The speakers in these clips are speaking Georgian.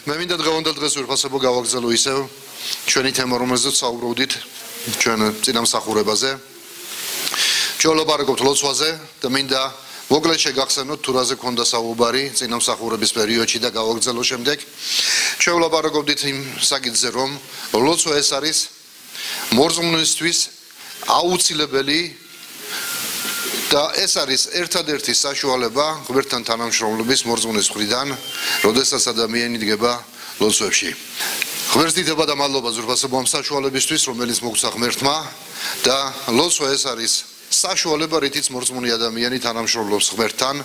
მე მინდა დღევანდელ დღეს ვიფასებო გავაგრძელო ისევ ჩვენი თემა რომელზეც საუბრობდით ჩვენ წინამსახურებაზე ჩვენ ვლაპარაკობთ ლოცვაზე და მინდა მოკლედ შეგახსენოთ თუ რაზე ქონდა საუბარი წინამსახურების პერიოდში და გავაგრძელო შემდეგ ჩვენ ვლაპარაკობდით იმ საკითხზე რომ ლოცვა ეს არის მორწმუნისთვის აუცილებელი და ეს არის ერთადერთი საშუალება ღმერთთან თანამშრომლობის მორწმუნის მხრიდან, როდესაც ადამიანი დგება ლოცვებში. ღმერთს დიდება და მადლობა ზურბასებო ამ საშუალებისთვის, რომელიც მოგცა ღმერთმა და ლოცვა ეს არის საშუალება, რითიც მორწმუნე ადამიანი თანამშრომლობს ღმერთთან.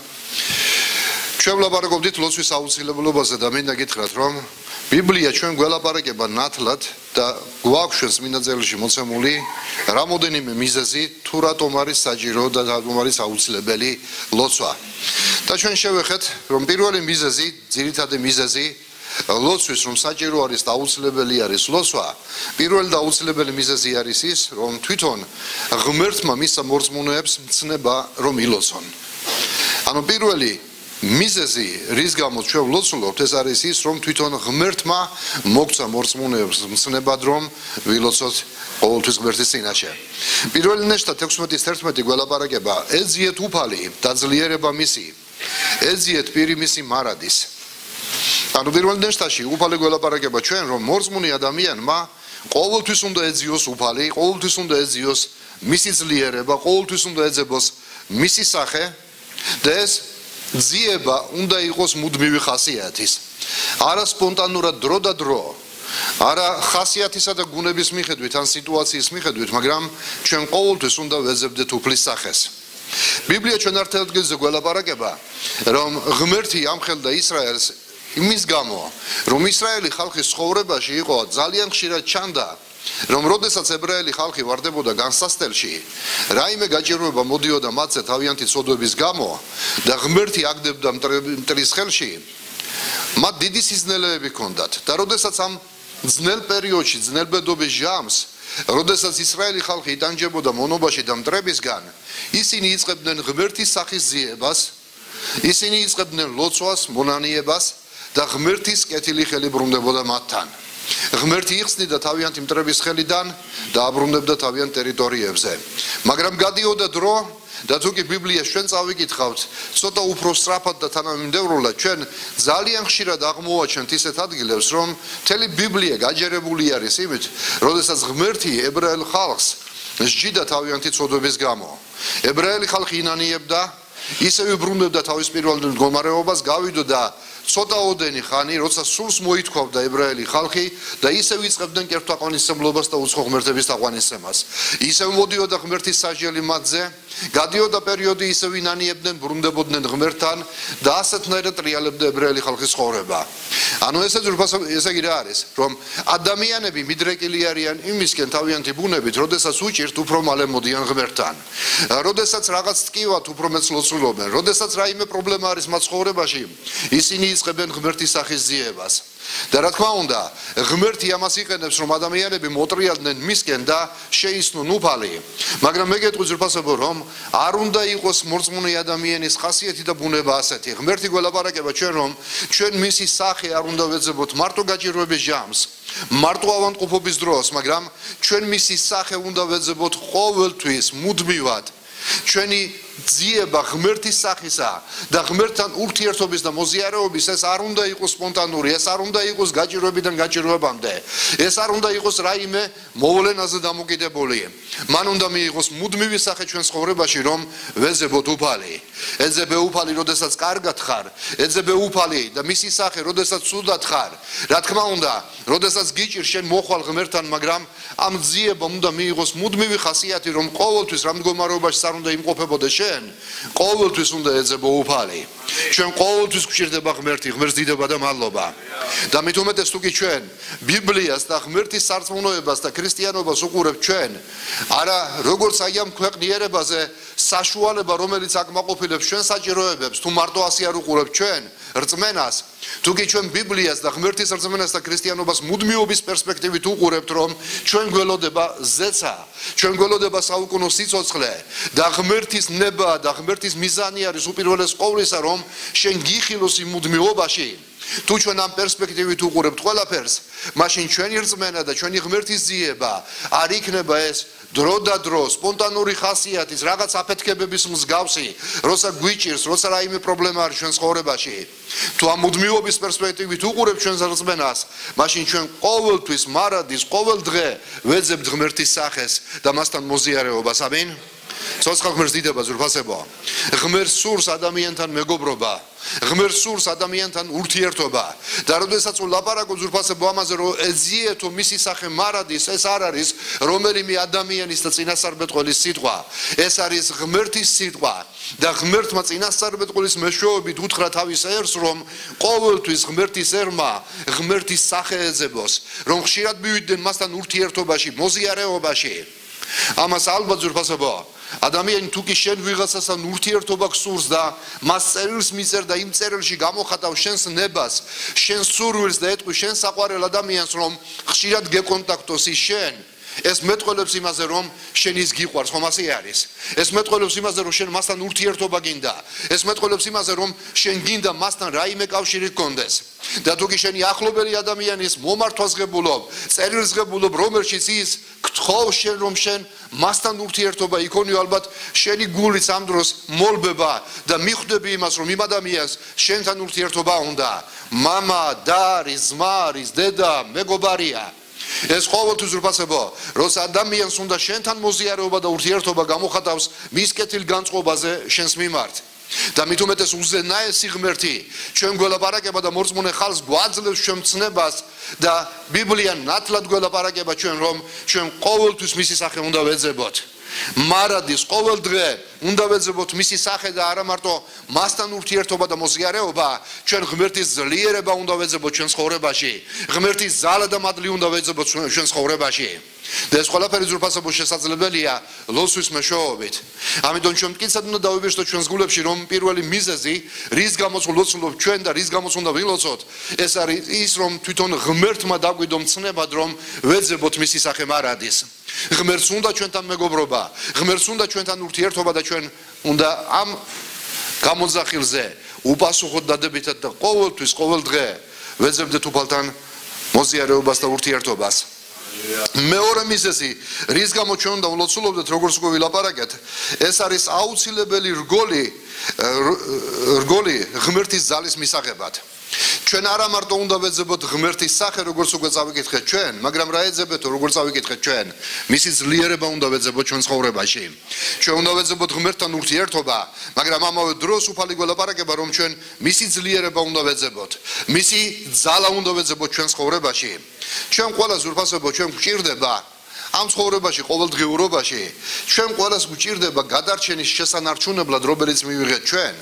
ჩვენ ვლაპარაკობდით ლოცვის აუცილებლობაზე და მინდა გითხრათ, რომ ბიბლია ჩვენ გველაპარაკება ნათლად და გვაქვს წმინდა წერილში მოცემული რამოდენიმე მიზეზი თუ რატომ არის საჭირო და რატომ არის აუცილებელი ლოცვა. და ჩვენ შევეხეთ, რომ პირველი მიზეზი, ძირითადი მიზეზი ლოცვის რომ საჭირო არის და აუცილებელი არის ლოცვა. პირველი და აუცილებელი მიზეზი არის ის, რომ თვითონ ღმერთმა მისცა მორწმუნეებს მცნება რომ ილოცონ. ანუ პირველი მიზეზი რის გამოც ჩვენ ვლოცულობთ ეს არის ის რომ თვითონ ღმერთმა მოგცა მორწმუნეებს მცნებად რომ ვილოცოთ ყოველთვის ღმერთის წინაშე. პირველი ნეშტა 16:11 გველაპარაკება ეძიეთ უფალი და ძლიერება მისი ეძიეთ პირი მისი მარადის. ანუ პირველ ნეშტაში უფალი გველაპარაკება ჩვენ რომ მორწმუნე ადამიანმა ყოველთვის უნდა ეძიოს უფალი, ყოველთვის უნდა ეძიოს მისი ძლიერება, ყოველთვის უნდა ეძებოს მისი სახე და ეს ძიება უნდა იყოს მუდმივი ხასიათის. არა სპონტანურად დრო და დრო, არა ხასიათისა და გუნების მიხედვით ან სიტუაციის მიხედვით, მაგრამ ჩვენ ყოველთვის უნდა ვეძებდეთ უფლის სახეს. ბიბლია ჩვენ ერთ ადგილზე გველაპარაკება, რომ ღმერთი ამხელდა ისრაელს იმის გამო, რომ ისრაელი ხალხის ცხოვრებაში იყო ძალიან ხშირად ჩანდა რომ როდესაც ებრაელი ხალხი ვარდებოდა განსასწელში, რაიმე გაჭირვება მოდიოდა მათზე თავიანთი ცოდვების გამო და ღმერთი აგდებდა მტრის ხელში, მათ დიდი სიზნელეები ჰქონდათ და როდესაც ამ ძნელ პერიოდში, ძნელბედობის ჟამს, როდესაც ისრაელი ხალხი იტანჯებოდა მონობაში და მტრებისგან, ისინი იწყებდნენ ღმერთის სახის ძიებას, ისინი იწყებდნენ ლოცვას, მონანიებას და ღმერთის კეთილი ხელი ბრუნდებოდა მათთან. ღმერთი იხსნიდა თავიანთი მტრების ხელიდან და აბრუნებდა თავიანთ ტერიტორიებზე. მაგრამ გადიოდა დრო და თუკი ბიბლიას ჩვენ წავიკითხავთ, ცოტა უფრო სწრაფად და თანამიმდევრულად ჩვენ ძალიან ხშირად აღმოვაჩენთ ისეთ ადგილებს, რომ მთელი ბიბლია გაჯერებული არის იმით, როდესაც ღმერთი ებრაელ ხალხს სჯიდა თავიანთი ცოდვების გამო. ებრაელი ხალხი ინანიებდა, ისევ ბრუნდებდა თავის პირველ მდგომარეობას, გავიდოდა ცოტაოდენი ხანი, როცა სულს მოითხოვდა ებრაელი ხალხი და ისევ იწყებდნენ კერთთაყვანისმცემლობას და უცხო ღმერთების თაყვანისცემას. ისევ მოდიოდა ღმერთის სასჯელი მათზე, გადიოდა პერიოდი, ისევ ინანიებდნენ, ბრუნდებოდნენ ღმერთთან და ასეთნაირად ტრიალებდა ებრაელი ხალხის ცხოვრება. ანუ ესე იგი რა არის, რომ ადამიანები მიდრეკილი არიან იმისკენ თავიანთი ბუნებით, როდესაც უჭირთ უფრო მალე მოდიან ღმერთთან. როდესაც რაღაც ტკივათ უფრო მეც ლოცულობენ, როდესაც რაიმე პრობლემა არის მათ ცხოვრებაში, ისინი იწყებენ ღმერთის სახის ძიებას. და რა თქმა უნდა, ღმერთი ამას იყენებს, რომ ადამიანები მოტრიალდნენ მისკენ და შეისნούν უფალი. მაგრამ მე გეტყვი ზურბასებო, რომ არ უნდა იყოს მორწმუნე ადამიანის ხასიათი და ბუნება ასეთი. ღმერთი გველაპარაკება ჩვენ, რომ ჩვენ მისი სახე არ უნდა ვეძებოთ მარტო გაჭირვების ჟამს, მარტო ავადმყოფობის დროს, მაგრამ ჩვენ მისი სახე უნდა ვეძებოთ ყოველთვის, მუდმივად. ჩვენი ძიება ღმერთის სახისა და ღმერთთან ურთიერთობის და მოზიარეობის ეს არ უნდა იყოს სპონტანური, ეს არ უნდა იყოს გაჭირვებიდან გაჭირვებამდე, ეს არ უნდა იყოს რაიმე მოვლენაზე დამოკიდებული. მან უნდა მიიღოს მუდმივი სახე ჩვენ ცხოვრებაში, რომ ვეძებოთ უფალი. ეძებე უფალი, როდესაც კარგად ხარ, ეძებე უფალი და მისი სახე, როდესაც ცუდად ხარ. რა თქმა უნდა, როდესაც გიჭირ შენ მოხვალ ღმერთთან, მაგრამ ამ ძიებამ უნდა მიიღოს მუდმივი ხასიათი, რომ ყოველთვის რა მდგომარეობაში არ უნდა იმყოფებოდეს შენ, ყოველთვის უნდა ეძებო უფალი. ჩვენ ყოველთვის გვჭირდება ღმერთი, ღმერთს დიდება და მადლობა. და მით უმეტეს თუ კი ჩვენ ბიბლიას და ღმერთის სარწმუნოებას და ქრისტიანობას უყურებთ ჩვენ, არა როგორც აი ამ ქვეყნიერებაზე საშუალება, რომელიც აკმაყოფილებს ჩვენ საჭიროებებს, თუ მარტო ასე არ უყურებთ ჩვენ რწმენას, თუ კი ჩვენ ბიბლიას და ღმერთის რწმენას და ქრისტიანობას მუდმივობის პერსპექტივით უყურებთ, რომ ჩვენ გველოდება ზეცა, ჩვენ გველოდება საუკუნო სიცოცხლე და ღმერთის ნება და ღმერთის მიზანი არის უპირველეს ყოვლისა, რომ შენ გიხილოს იმ მუდმივობაში თუ ჩვენ ამ პერსპექტივით უყურებთ ყველაფერს, მაშინ ჩვენი რწმენა და ჩვენი ღმერთის ძიება არ იქნება ეს დრო და დრო, სპონტანური ხასიათის, რაღაც აფეთქებების მსგავსი, როცა გვიჭირს, როცა რაიმე პრობლემა არის ჩვენს ცხოვრებაში. თუ ამ მუდმივობის პერსპექტივით უყურებთ ჩვენს რწმენას, მაშინ ჩვენ ყოველთვის მარადის, ყოველ დღე ვეძებთ ღმერთის სახეს და მასთან მოზიარეობას. ამინ. ცოცხალ ღმერთს დიდება ზურფასებო. ღმერთს სურს ადამიანთან მეგობრობა. ღმერთს სურს ადამიანთან ურთიერთობა. და როდესაც ვლაპარაკობ ზურფასებო ამაზე, რომ ეძიეთო მისი სახე მარადის, ეს არ არის რომელიმე ადამიანის და წინასწარმეტყველის სიტყვა. ეს არის ღმერთის სიტყვა. და ღმერთმა წინასწარმეტყველის მეშვეობით უთხრა თავის ერს, რომ ყოველთვის ღმერთის ერმა ღმერთის სახე ეძებოს, რომ ხშირად მივიდნენ მასთან ურთიერთობაში, მოზიარეობაში. ამას ალბათ ზურფასებო ადამიანი თუ კი შენ ვიღაცასთან ურთიერთობა გსურს და მას წერილს მიწერ და იმ წერილში გამოხატავს შენს ნებას, შენს სურვილს და ეტყვის შენ საყვარელ ადამიანს, რომ ხშირად გეკონტაქტოს ის შენ, ეს მეტყველებს იმაზე, რომ შენ ის გიყვარს, ხომ ასე არის? ეს მეტყველებს იმაზე, რომ შენ მასთან ურთიერთობა გინდა. ეს მეტყველებს იმაზე, რომ შენ გინდა მასთან რაიმე კავშირი გქონდეს. და თუ კი შენი ახლობელი ადამიანის მომართვას ღებულობ, წერილს ღებულობ, რომელშიც ის გთხოვ შენ, რომ შენ მასთან ურთიერთობა იქონიო, ალბათ შენი გულიც ამ დროს მოლბება და მიხვდები იმას, რომ იმ ადამიანს შენთან ურთიერთობა უნდა. მამა, და არის, ძმა არის, დედა, მეგობარია. ეს ყოველთვის ზურფასებო, როცა ადამიანს უნდა შენთან მოზიარეობა და ურთიერთობა გამოხატავს მის კეთილგანწყობაზე შენს მიმართ. და მით უმეტეს უზენაესი ღმერთი ჩვენ გველაპარაკება და მორწმუნე ხალხს გვაძლევს ჩვენ მცნებას და ბიბლია ნათლად გველაპარაკება ჩვენ, რომ ჩვენ ყოველთვის მისი სახე უნდა ვეძებოთ. მარადის ყოველ დღე უნდა ვეძებოთ მისი სახე და არა მარტო მასთან ურთიერთობა და მოზიარეობა, ჩვენ ღმერთის ძლიერება უნდა ვეძებოთ ჩვენს ცხოვრებაში, ღმერთის ძალა და მადლი უნდა ვეძებოთ ჩვენს ცხოვრებაში. და ეს ყველაფერი ზურფასებო შესაძლებელია ლოცვის მეშვეობით. ამიტომ ჩვენ მტკიცად უნდა დავიბეჭდოთ ჩვენს გულებში, რომ პირველი მიზეზი, რის გამოც ვლოცულობ ჩვენ და რის გამოც უნდა ვილოცოთ, ეს არის ის, რომ თვითონ ღმერთმა დაგვიდო მცნებად, რომ ვეძებოთ მისი სახე მარადის. ღმერთს უნდა ჩვენთან მეგობრობა, ღმერთს უნდა ჩვენთან ურთიერთობა და ჩვენ უნდა ამ გამოძახილზე უპასუხოთ დადებითად და ყოველთვის ყოველ დღე ვეძებდეთ უფალთან მოზიარეობას და ურთიერთობას. მეორე მიზეზი, რის გამო ჩვენ უნდა ვლოცულობდეთ, როგორც უკვე ვილაპარაკეთ, ეს არის აუცილებელი რგოლი ღმერთის ძალის მისაღებად. ჩვენ არა მარტო უნდა ვეძებოთ ღმერთის სახე, როგორც უკვე წავიკითხეთ ჩვენ, მაგრამ რა ეძებეთო, როგორც წავიკითხეთ ჩვენ, მისი ძლიერება უნდა ვეძებოთ ჩვენ ცხოვრებაში. ჩვენ უნდა ვეძებოთ ღმერთთან ურთიერთობა, მაგრამ ამავე დროს უფალი გველაპარაკება, რომ ჩვენ მისი ძლიერება უნდა ვეძებოთ, მისი ძალა უნდა ვეძებოთ ჩვენ ცხოვრებაში. ჩვენ ყველა ზურფასებო, ჩვენ გვჭირდება ამ ცხოვრებაში, ყოველდღიურობაში, ჩვენ ყველას გვჭირდება გადარჩენის შესანარჩუნებლად, რომელიც მივიღეთ ჩვენ.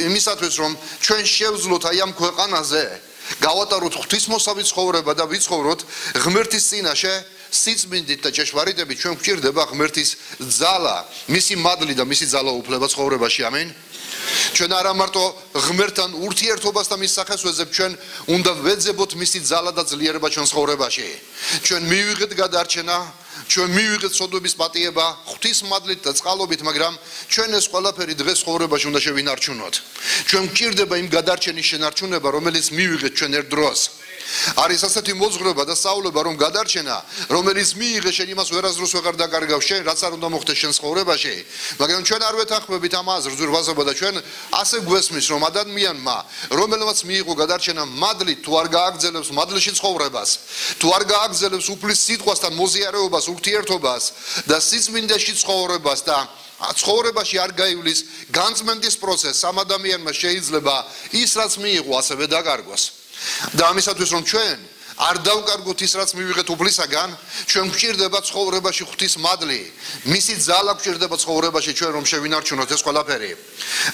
იმისათვის, რომ ჩვენ შევძლოთ აი ამ ქვეყანაზე, გავატაროთ ღვთისმოსავი ცხოვრება და ვიცხოვროთ ღმერთის წინაშე სიწმინდით და ჭეშმარიტებით, ჩვენ გვჭირდება ღმერთის ძალა, მისი მადლი და მისი ძალაუფლება ცხოვრებაში. ამინ. ჩვენ არა მარტო ღმერთთან ურთიერთობას და მის სახეს ვეძებთ, ჩვენ უნდა ვეძებოთ მისი ძალა და ძლიერება ჩვენ ცხოვრებაში. ჩვენ მივიღეთ გადარჩენა, ჩვენ მივიღეთ სოდვების პატიება ღვთის მადლით და წყალობით, მაგრამ ჩვენ ეს ყველაფერი დღეს ცხოვრებაში უნდა შევინარჩუნოთ. ჩვენ გვჭირდება იმ გადარჩენის შენარჩუნება, რომელიც მივიღეთ ჩვენ ერთ დროს. არის ასეთი მოძღვრება და სწავლება, რომ გადარჩენა, რომელიც მიიღე შენ იმას ვერასდროს ვეღარ დაკარგავ შენ, რაც არ უნდა მოხდეს შენ ცხოვრებაში. მაგრამ ჩვენ არ ვეთანხმებით ამ აზრს ზურბაზობა და ჩვენ ასე გვესმის, რომ ადამიანმა, რომელმაც მიიღო გადარჩენა მადლი, თუ არ გააგრძელებს მადლში ცხოვრებას, თუ არ გააგრძელებს უფლის სიტყვასთან მოზიარეობას, ურთიერთობას და სიწმინდეში ცხოვრებას და ცხოვრებაში არ გაივლის განწმენდის პროცესს, ამ ადამიანმა შეიძლება ის რაც მიიღო ასევე დაკარგოს. და ამისათვის, რომ ჩვენ არ დავკარგოთ ის, რაც მივიღეთ უფლისაგან, ჩვენ გვჭირდება ცხოვრებაში ღვთის მადლი, მისი ძალა გვჭირდება ცხოვრებაში ჩვენ, რომ შევინარჩუნოთ ეს ყველაფერი.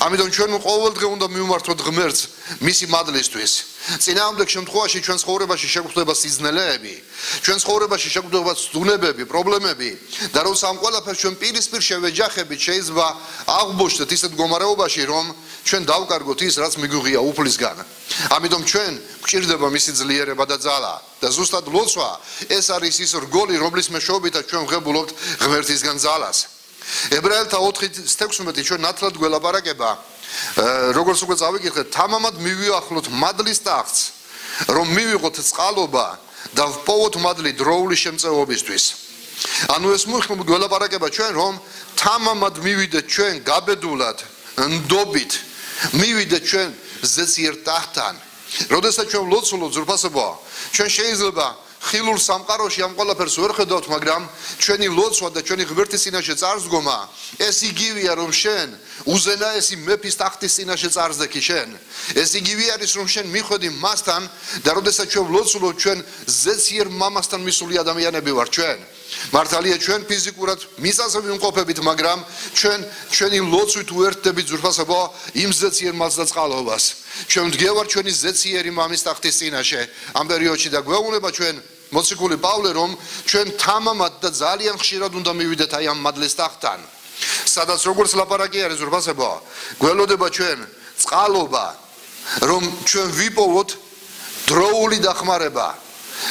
ამიტომ ჩვენ ყოველ დღე უნდა მივმართოთ ღმერთს მისი მადლისთვის. წინააღმდეგ შემთხვევაში ჩვენ ცხოვრებაში შეგვხვდება სიზნელეები, ჩვენ ცხოვრებაში შეგვხვდება ცდუნებები, პრობლემები და როცა ამ ყველაფერს ჩვენ პირისპირ შევეჯახებით, შეიძლება აღმოჩნდეთ ისეთ მდგომარეობაში, რომ ჩვენ დავკარგოთ ის, რაც მიგვიღია უფლისგან. ამიტომ ჩვენ გვჭირდება მისი ძლიერება და ძალა და ზუსტად ლოცვა ეს არის ის რგოლი, რომლის მეშვეობითაც ჩვენ ვღებულობთ ღმერთისგან ძალას. ებრაელთა 4:16 ჩვენ ნათლად გველაპარაკება, როგორც უკვე წავიკითხეთ, თამამად მივიახლოთ მადლის ტახტს, რომ მივიღოთ წყალობა და ვპოვოთ მადლი დროული შემწეობისთვის. ანუ ეს მოგველაპარაკება ჩვენ, რომ თამამად მივიდეთ ჩვენ გაბედულად, ნდობით, მივიდეთ ჩვენ ზეციერ ტახტთან. როდესაც ჩვენ ვლოცულობთ ძვირფასებო, ჩვენ შეიძლება ხილულ სამყაროში ამ ყველაფერს ვერ ხედავთ, მაგრამ ჩვენი ლოცვა და ჩვენი ღმერთის წინაშე წარსდგომა ეს იგივეა, რომ შენ უზენაესი მეფის ტახტის წინაშე წარსდექი შენ. ეს იგივე არის, რომ შენ მიხვედი მასთან და როდესაც ჩვენ ვლოცულობთ, ჩვენ ზეციერ მამასთან მისული ადამიანები ვართ ჩვენ. მართალია ჩვენ ფიზიკურად მიწაზე ვიმყოფებით, მაგრამ ჩვენი ლოცვით უერთდებით ძვირფასებო იმ ზეციერ მალს და წყალობას. ჩვენ ვდგევართ ჩვენი ზეციერი მამის ტახტის წინაშე ამ პერიოდში და გვეუბნება ჩვენ მოციქული პავლე, რომ ჩვენ თამამად და ძალიან ხშირად უნდა მივიდეთ აი ამ მადლის ტახტთან. სადაც როგორც ლაპარაკი არის ძვირფასებო, გველოდება ჩვენ წყალობა, რომ ჩვენ ვიპოვოთ დროული დახმარება.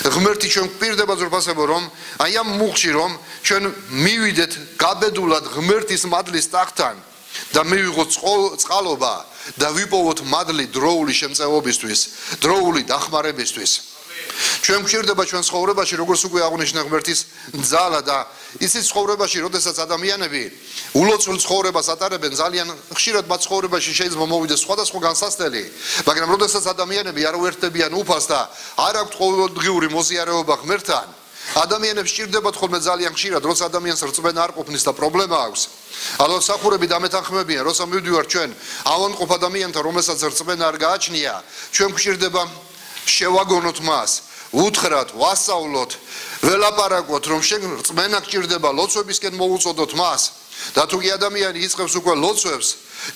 ღმერთი ჩვენ გვპირდება ძვირფასებო, რომ აი ამ მუხში რომ ჩვენ მივიდეთ გაბედულად ღმერთის მადლის ტახტთან და მივიღოთ წყალობა და ვიპოვოთ მადლი დროული შემწეობისთვის, დროული დახმარებისთვის. ჩვენ გვჭირდება ჩვენ ცხოვრებაში, როგორც უკვე აღნიშნა ღმერთის ძალა და ისიც ცხოვრებაში, როდესაც ადამიანები ულოცულ ცხოვრებას ატარებენ, ძალიან ხშირად მათ ცხოვრებაში შეიძლება მოვიდეს სხვადასხვა განსასწრელი, მაგრამ როდესაც ადამიანები არ უერთდებიან უფალს და არ აქვთ ყოველდღიური მოზიარეობა ღმერთთან, ადამიანებს სჭირდებათ ხოლმე ძალიან ხშირად, როცა ადამიანს რწმენა არ ყოფნის და პრობლემა აქვს. ალბათ მსახურები დამეთანხმებიან, როცა მივდივართ ჩვენ ავადმყოფ ადამიანთან, რომელსაც რწმენა არ გააჩნია, ჩვენ გვჭირდება შევაგონოთ მას, უთხრათ, ვასწავლოთ, ველაპარაკოთ, რომ შენ რწმენა გჭირდება, ლოცვებისკენ მოუწოდოთ მას. და თუ კი ადამიანი იწყებს უკვე ლოცვებს,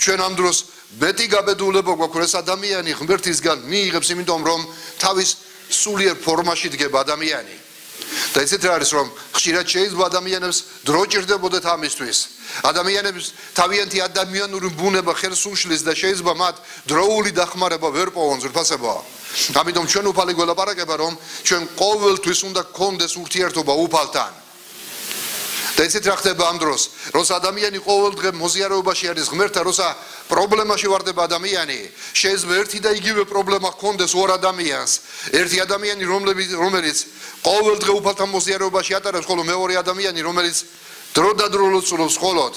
ჩვენ ამ დროს მეტი გაბედულება გვაქვს, ეს ადამიანი ღმერთისგან მიიღებს, იმიტომ რომ თავის სულიერ ფორმაში დგება ადამიანი. და ისეთ რა არის, რომ ხშირად შეიძლება ადამიანებს დრო ჭირდებოდათ ამისთვის. ადამიანებს თავიანთი ადამიანური ბუნება ხელს უშლის და შეიძლება მათ დროული დახმარება ვერ პოვონ ძვირფასებო. ამიტომ ჩვენ უფალი გველაპარაკება, რომ ჩვენ ყოველთვის უნდა გქონდეს ურთიერთობა უფალთან. და ისეთ რა ხდება ამ დროს, როცა ადამიანი ყოველდღე მოზიარეობაში არის ღმერთთან, როცა პრობლემაში ვარდება ადამიანი, შეიძლება ერთი და იგივე პრობლემა ჰქონდეს ორ ადამიანს. ერთი ადამიანი, რომელიც ყოველდღე უფალთან მოზიარეობაში ატარებს, ხოლო მეორე ადამიანი, რომელიც დროდადრო ლოცულობს მხოლოდ.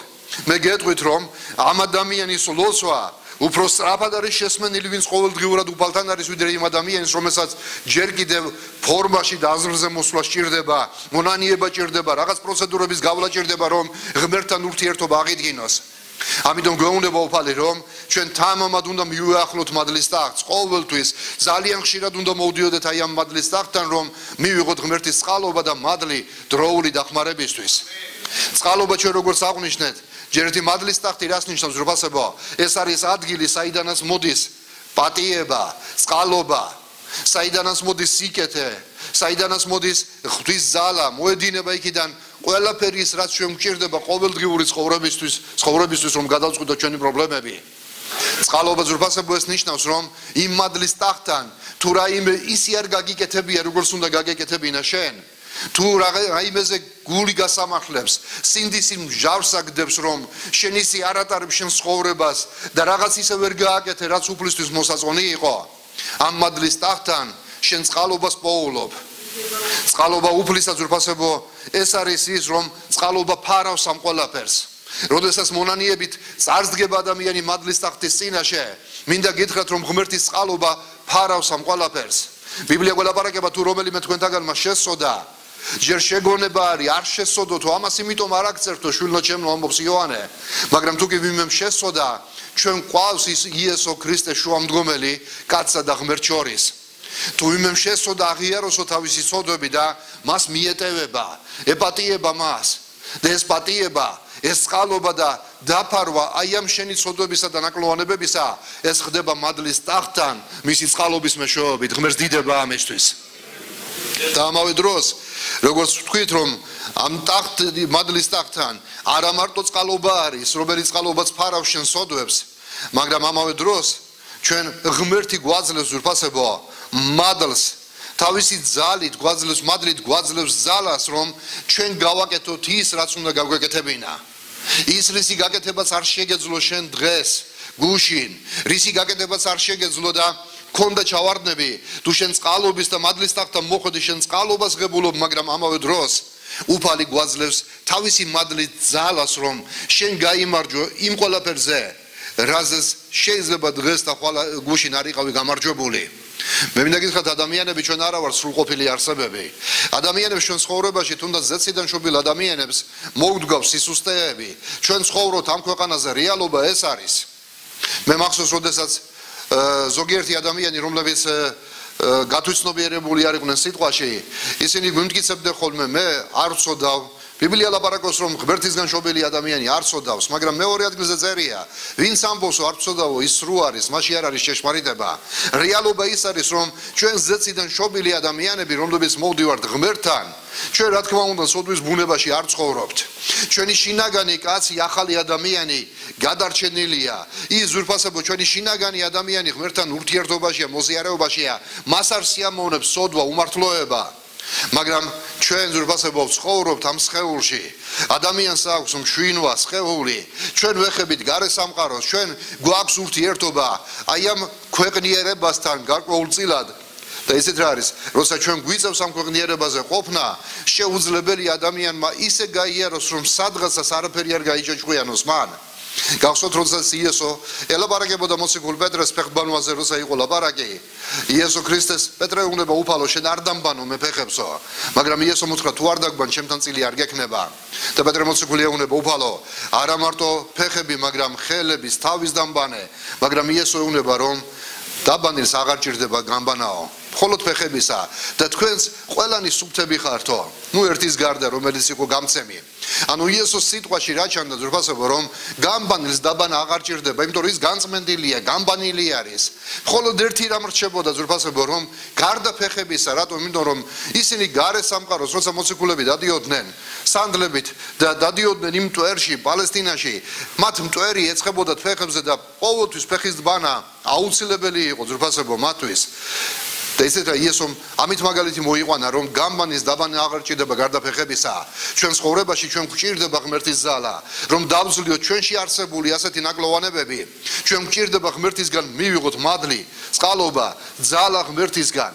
მე გეტყვით, რომ ამ ადამიანის ლოცვა უფრო სწრაფად არის შესმენილი, ვინც ყოველდღიურად უფალთან არის, ვიდრე იმ ადამიანის, რომელსაც ჯერ კიდევ ფორმაში და აზრზე მოსვლა სჭირდება, მონანიება სჭირდება, რაღაც პროცედურების გავლა სჭირდება, რომ ღმერთთან ურთიერთობა აღიდგინოს. ამიტომ გვეუბნება უფალი, რომ ჩვენ თამამად უნდა მივიახლოთ მადლის ტახტს, ყოველთვის ძალიან ხშირად უნდა მოვდიოდეთ აი ამ მადლის ტახტთან, რომ მივიღოთ ღმერთის წყალობა და მადლი დროული დახმარებისთვის. წყალობა ჩვენ როგორც აღნიშნეთ, ჯერ ერთი მადლის ტახტი რას ნიშნავს ძვირფასებო? ეს არის ადგილი, საიდანაც მოდის პატიება, წყალობა, საიდანაც მოდის სიკეთე, საიდანაც მოდის ღვთის ძალა, მოედინება იქიდან ყველაფერი ის, რაც ჩვენ გვჭირდება ყოველდღიური ცხოვრებისთვის, რომ გადავწყვიტოთ ჩვენი პრობლემები. წყალობა ძვირფასებო ეს ნიშნავს, რომ იმ მადლის ტახტთან თუ რაიმე ისი არ გაგიკეთებია, როგორც უნდა გაგეკეთებინა შენ. თუ რაიმეზე გული გასამართლებს, სინდისი მსჯავრს აგდებს, რომ შენ ისი არ ატარებ შენ ცხოვრებას და რაღაც ისე ვერ გააკეთე, რაც უფლისთვის მოსაწონი იყო. ამ მადლის ტახტთან შენ წყალობას პოულობ. წყალობა უფლისა ძვირფასებო ეს არის ის, რომ წყალობა ფარავს ამ ყველაფერს. როდესაც მონანიებით წარსდგება ადამიანი მადლის ტახტის წინაშე, მინდა გითხრათ, რომ ღმერთის წყალობა ფარავს ამ ყველაფერს. ბიბლია გველაპარაკება, თუ რომელიმე თქვენთაგანმა შესწოდა, ჯერ შეგონება არის, არ შესწოდოთ, ამას იმიტომ არ აქცერთო შვილნოჩემო ამბობს იოანე, მაგრამ თუ კი ვინმე შესწოდა, ჩვენ ყავს ის იესო ქრისტე შუამდგომელი კაცსა და ღმერთ შორის. თუ ვინმე შესწოდა, აღიაროსო თავისი ცოდვები და მას მიეტევება, ეპატიება მას და ეს პატიება, ეს წყალობა და დაფარვა აი ამ შენი ცოდვებისა და ნაკლოვანებებისა, ეს ხდება მადლის ტახტთან, მისი წყალობის მეშვეობით, ღმერთს დიდება ამისთვის. და ამავე დროს, როგორც ვთქვით, რომ ამ მადლის ტახტთან არა მარტო წყალობა არის, რომელიც წყალობაც ფარავს შენ სოდვებს, მაგრამ ამავე დროს ჩვენ ღმერთი გვაძლევს ძვირფასებო მადლს, თავისი ძალით გვაძლევს, მადლით გვაძლევს ძალას, რომ ჩვენ გავაკეთოთ ის, რაც უნდა გავგეკეთებინა. ის რისი გაკეთებაც არ შეგეძლო შენ დღეს, გუშინ რისი გაკეთებაც არ შეგეძლო და ქონდა ჩავარდნები თუ შენ წყალობის და მადლის ტახტთან მოხვედი შენ წყალობას ღებულობ მაგრამ ამავე დროს უფალი გვაძლევს თავისი მადლით ძალას რომ შენ გაიმარჯვო იმ ყველაფერზე რაზეც შეიძლება დღეს და ხვალ გუშინ არ იყავი გამარჯვებული მე მინდა გითხრათ ადამიანები ჩვენ არა ვართ სრულყოფილი არსებები ადამიანებს ჩვენ ცხოვრებაში თუნდაც ზეციდან შობილ ადამიანებს მოგდგავს სისუსტეები ჩვენ ცხოვრობთ ამ ქვეყანაზე რეალობა ეს არის მე მახსოვს როდესაც ზოგიერთი ადამიანი რომლებიც გათვითცნობიერებული არ იყვნენ სიტყვაში ისინი გვიმტკიცებდნენ ხოლმე მე არ ვწოდავ ბიბლია ლაპარაკობს რომ ღმერთისგან შობილი ადამიანი არ წოდავს მაგრამ მეორე ადგილზე წერია ვინც ამბობს არ წოდავო ის სრულ არის მასში არ არის ჭეშმარიტება რეალობა ის არის რომ ჩვენ ზეციდან შობილი ადამიანები რომლებიც მოვდივართ ღმერთთან ჩვენ რა თქმა უნდა სოდვის ბუნებაში არ ცხოვრობთ ჩვენი შინაგანი კაცი ახალი ადამიანი გადარჩენილია ის ზურფასებო ჩვენი შინაგანი ადამიანი ღმერთთან ურთიერთობაშია მოზიარეობაშია მას არ სიამოვნებს სოდვა უმართლოება მაგრამ ჩვენ ზურბასებო ცხოვრობთ ამ სხეულში ადამიანს აქვს მშვინვა სხეული ჩვენ ვეხებით გარე სამყაროს ჩვენ გვაქვს ურთიერთობა აი ამ ქვეყნიერებასთან გარკვეულწილად და ესეთ რა არის როცა ჩვენ გვიწევს ამ ქვეყნიერებაზე ყოფნა შეუძლებელი ადამიანმა ისე გაიაროს რომ სადღაცას არაფერი არ გაიჭოჭყვიანოს მან გახსოვთ როდესაც იესო ელაპარაკებოდა მოციქულ პეტრეს ფეხბანვაზე როცა იყო ლაპარაკი იესო ქრისტეს პეტრე უნდა უფალო შენ არ დამბანო მე ფეხებსო მაგრამ იესო მოთხრა თუ არ დაგბან ჩემთან წილი არ გექნება და პეტრე მოციქულია უნდა უფალო არა მარტო ფეხები მაგრამ ხელების თავის დამბანე მაგრამ იესო უნდა რომ დაბანილს აღარ ჭირდება გამბანაო მხოლოდ ფეხებისა და თქვენს ყველანი სუფთები ხართო ნუ ერთის გარდა რომელიც იყო გამცემი ანუ იესოს სიტყვაში რა ჩანდა ზურფასებო რომ გამბანილს დაბანა აღარ ჭირდება იმიტომ რომ ის განწმენდილია გამბანილი არის მხოლოდ ერთი რამ რჩებოდა ზურფასებო რომ გარდა ფეხებისა რატომ იმიტომ რომ ისინი გარე სამყაროს როცა მოციქულები დადიოდნენ სანდლებით და დადიოდნენ იმ მტვერში პალესტინაში მათ მტვერი ეცხებოდათ ფეხებზე და ყოველთვის ფეხის დბანა აუცილებელი იყო ზურფასებო მათთვის და ისეთ რა იესომ ამით მაგალითი მოიყვანა რომ გამბანის დაბანა აღარ ჭირდება გარდა ფეხებისა ჩვენ ცხოვრებაში ჩვენ გვჭირდება ღმერთის ძალა რომ დავძლიოთ ჩვენში არსებული ასეთი ნაკლოვანებები ჩვენ გვჭირდება ღმერთისგან მივიღოთ მადლი წყალობა ძალა ღმერთისგან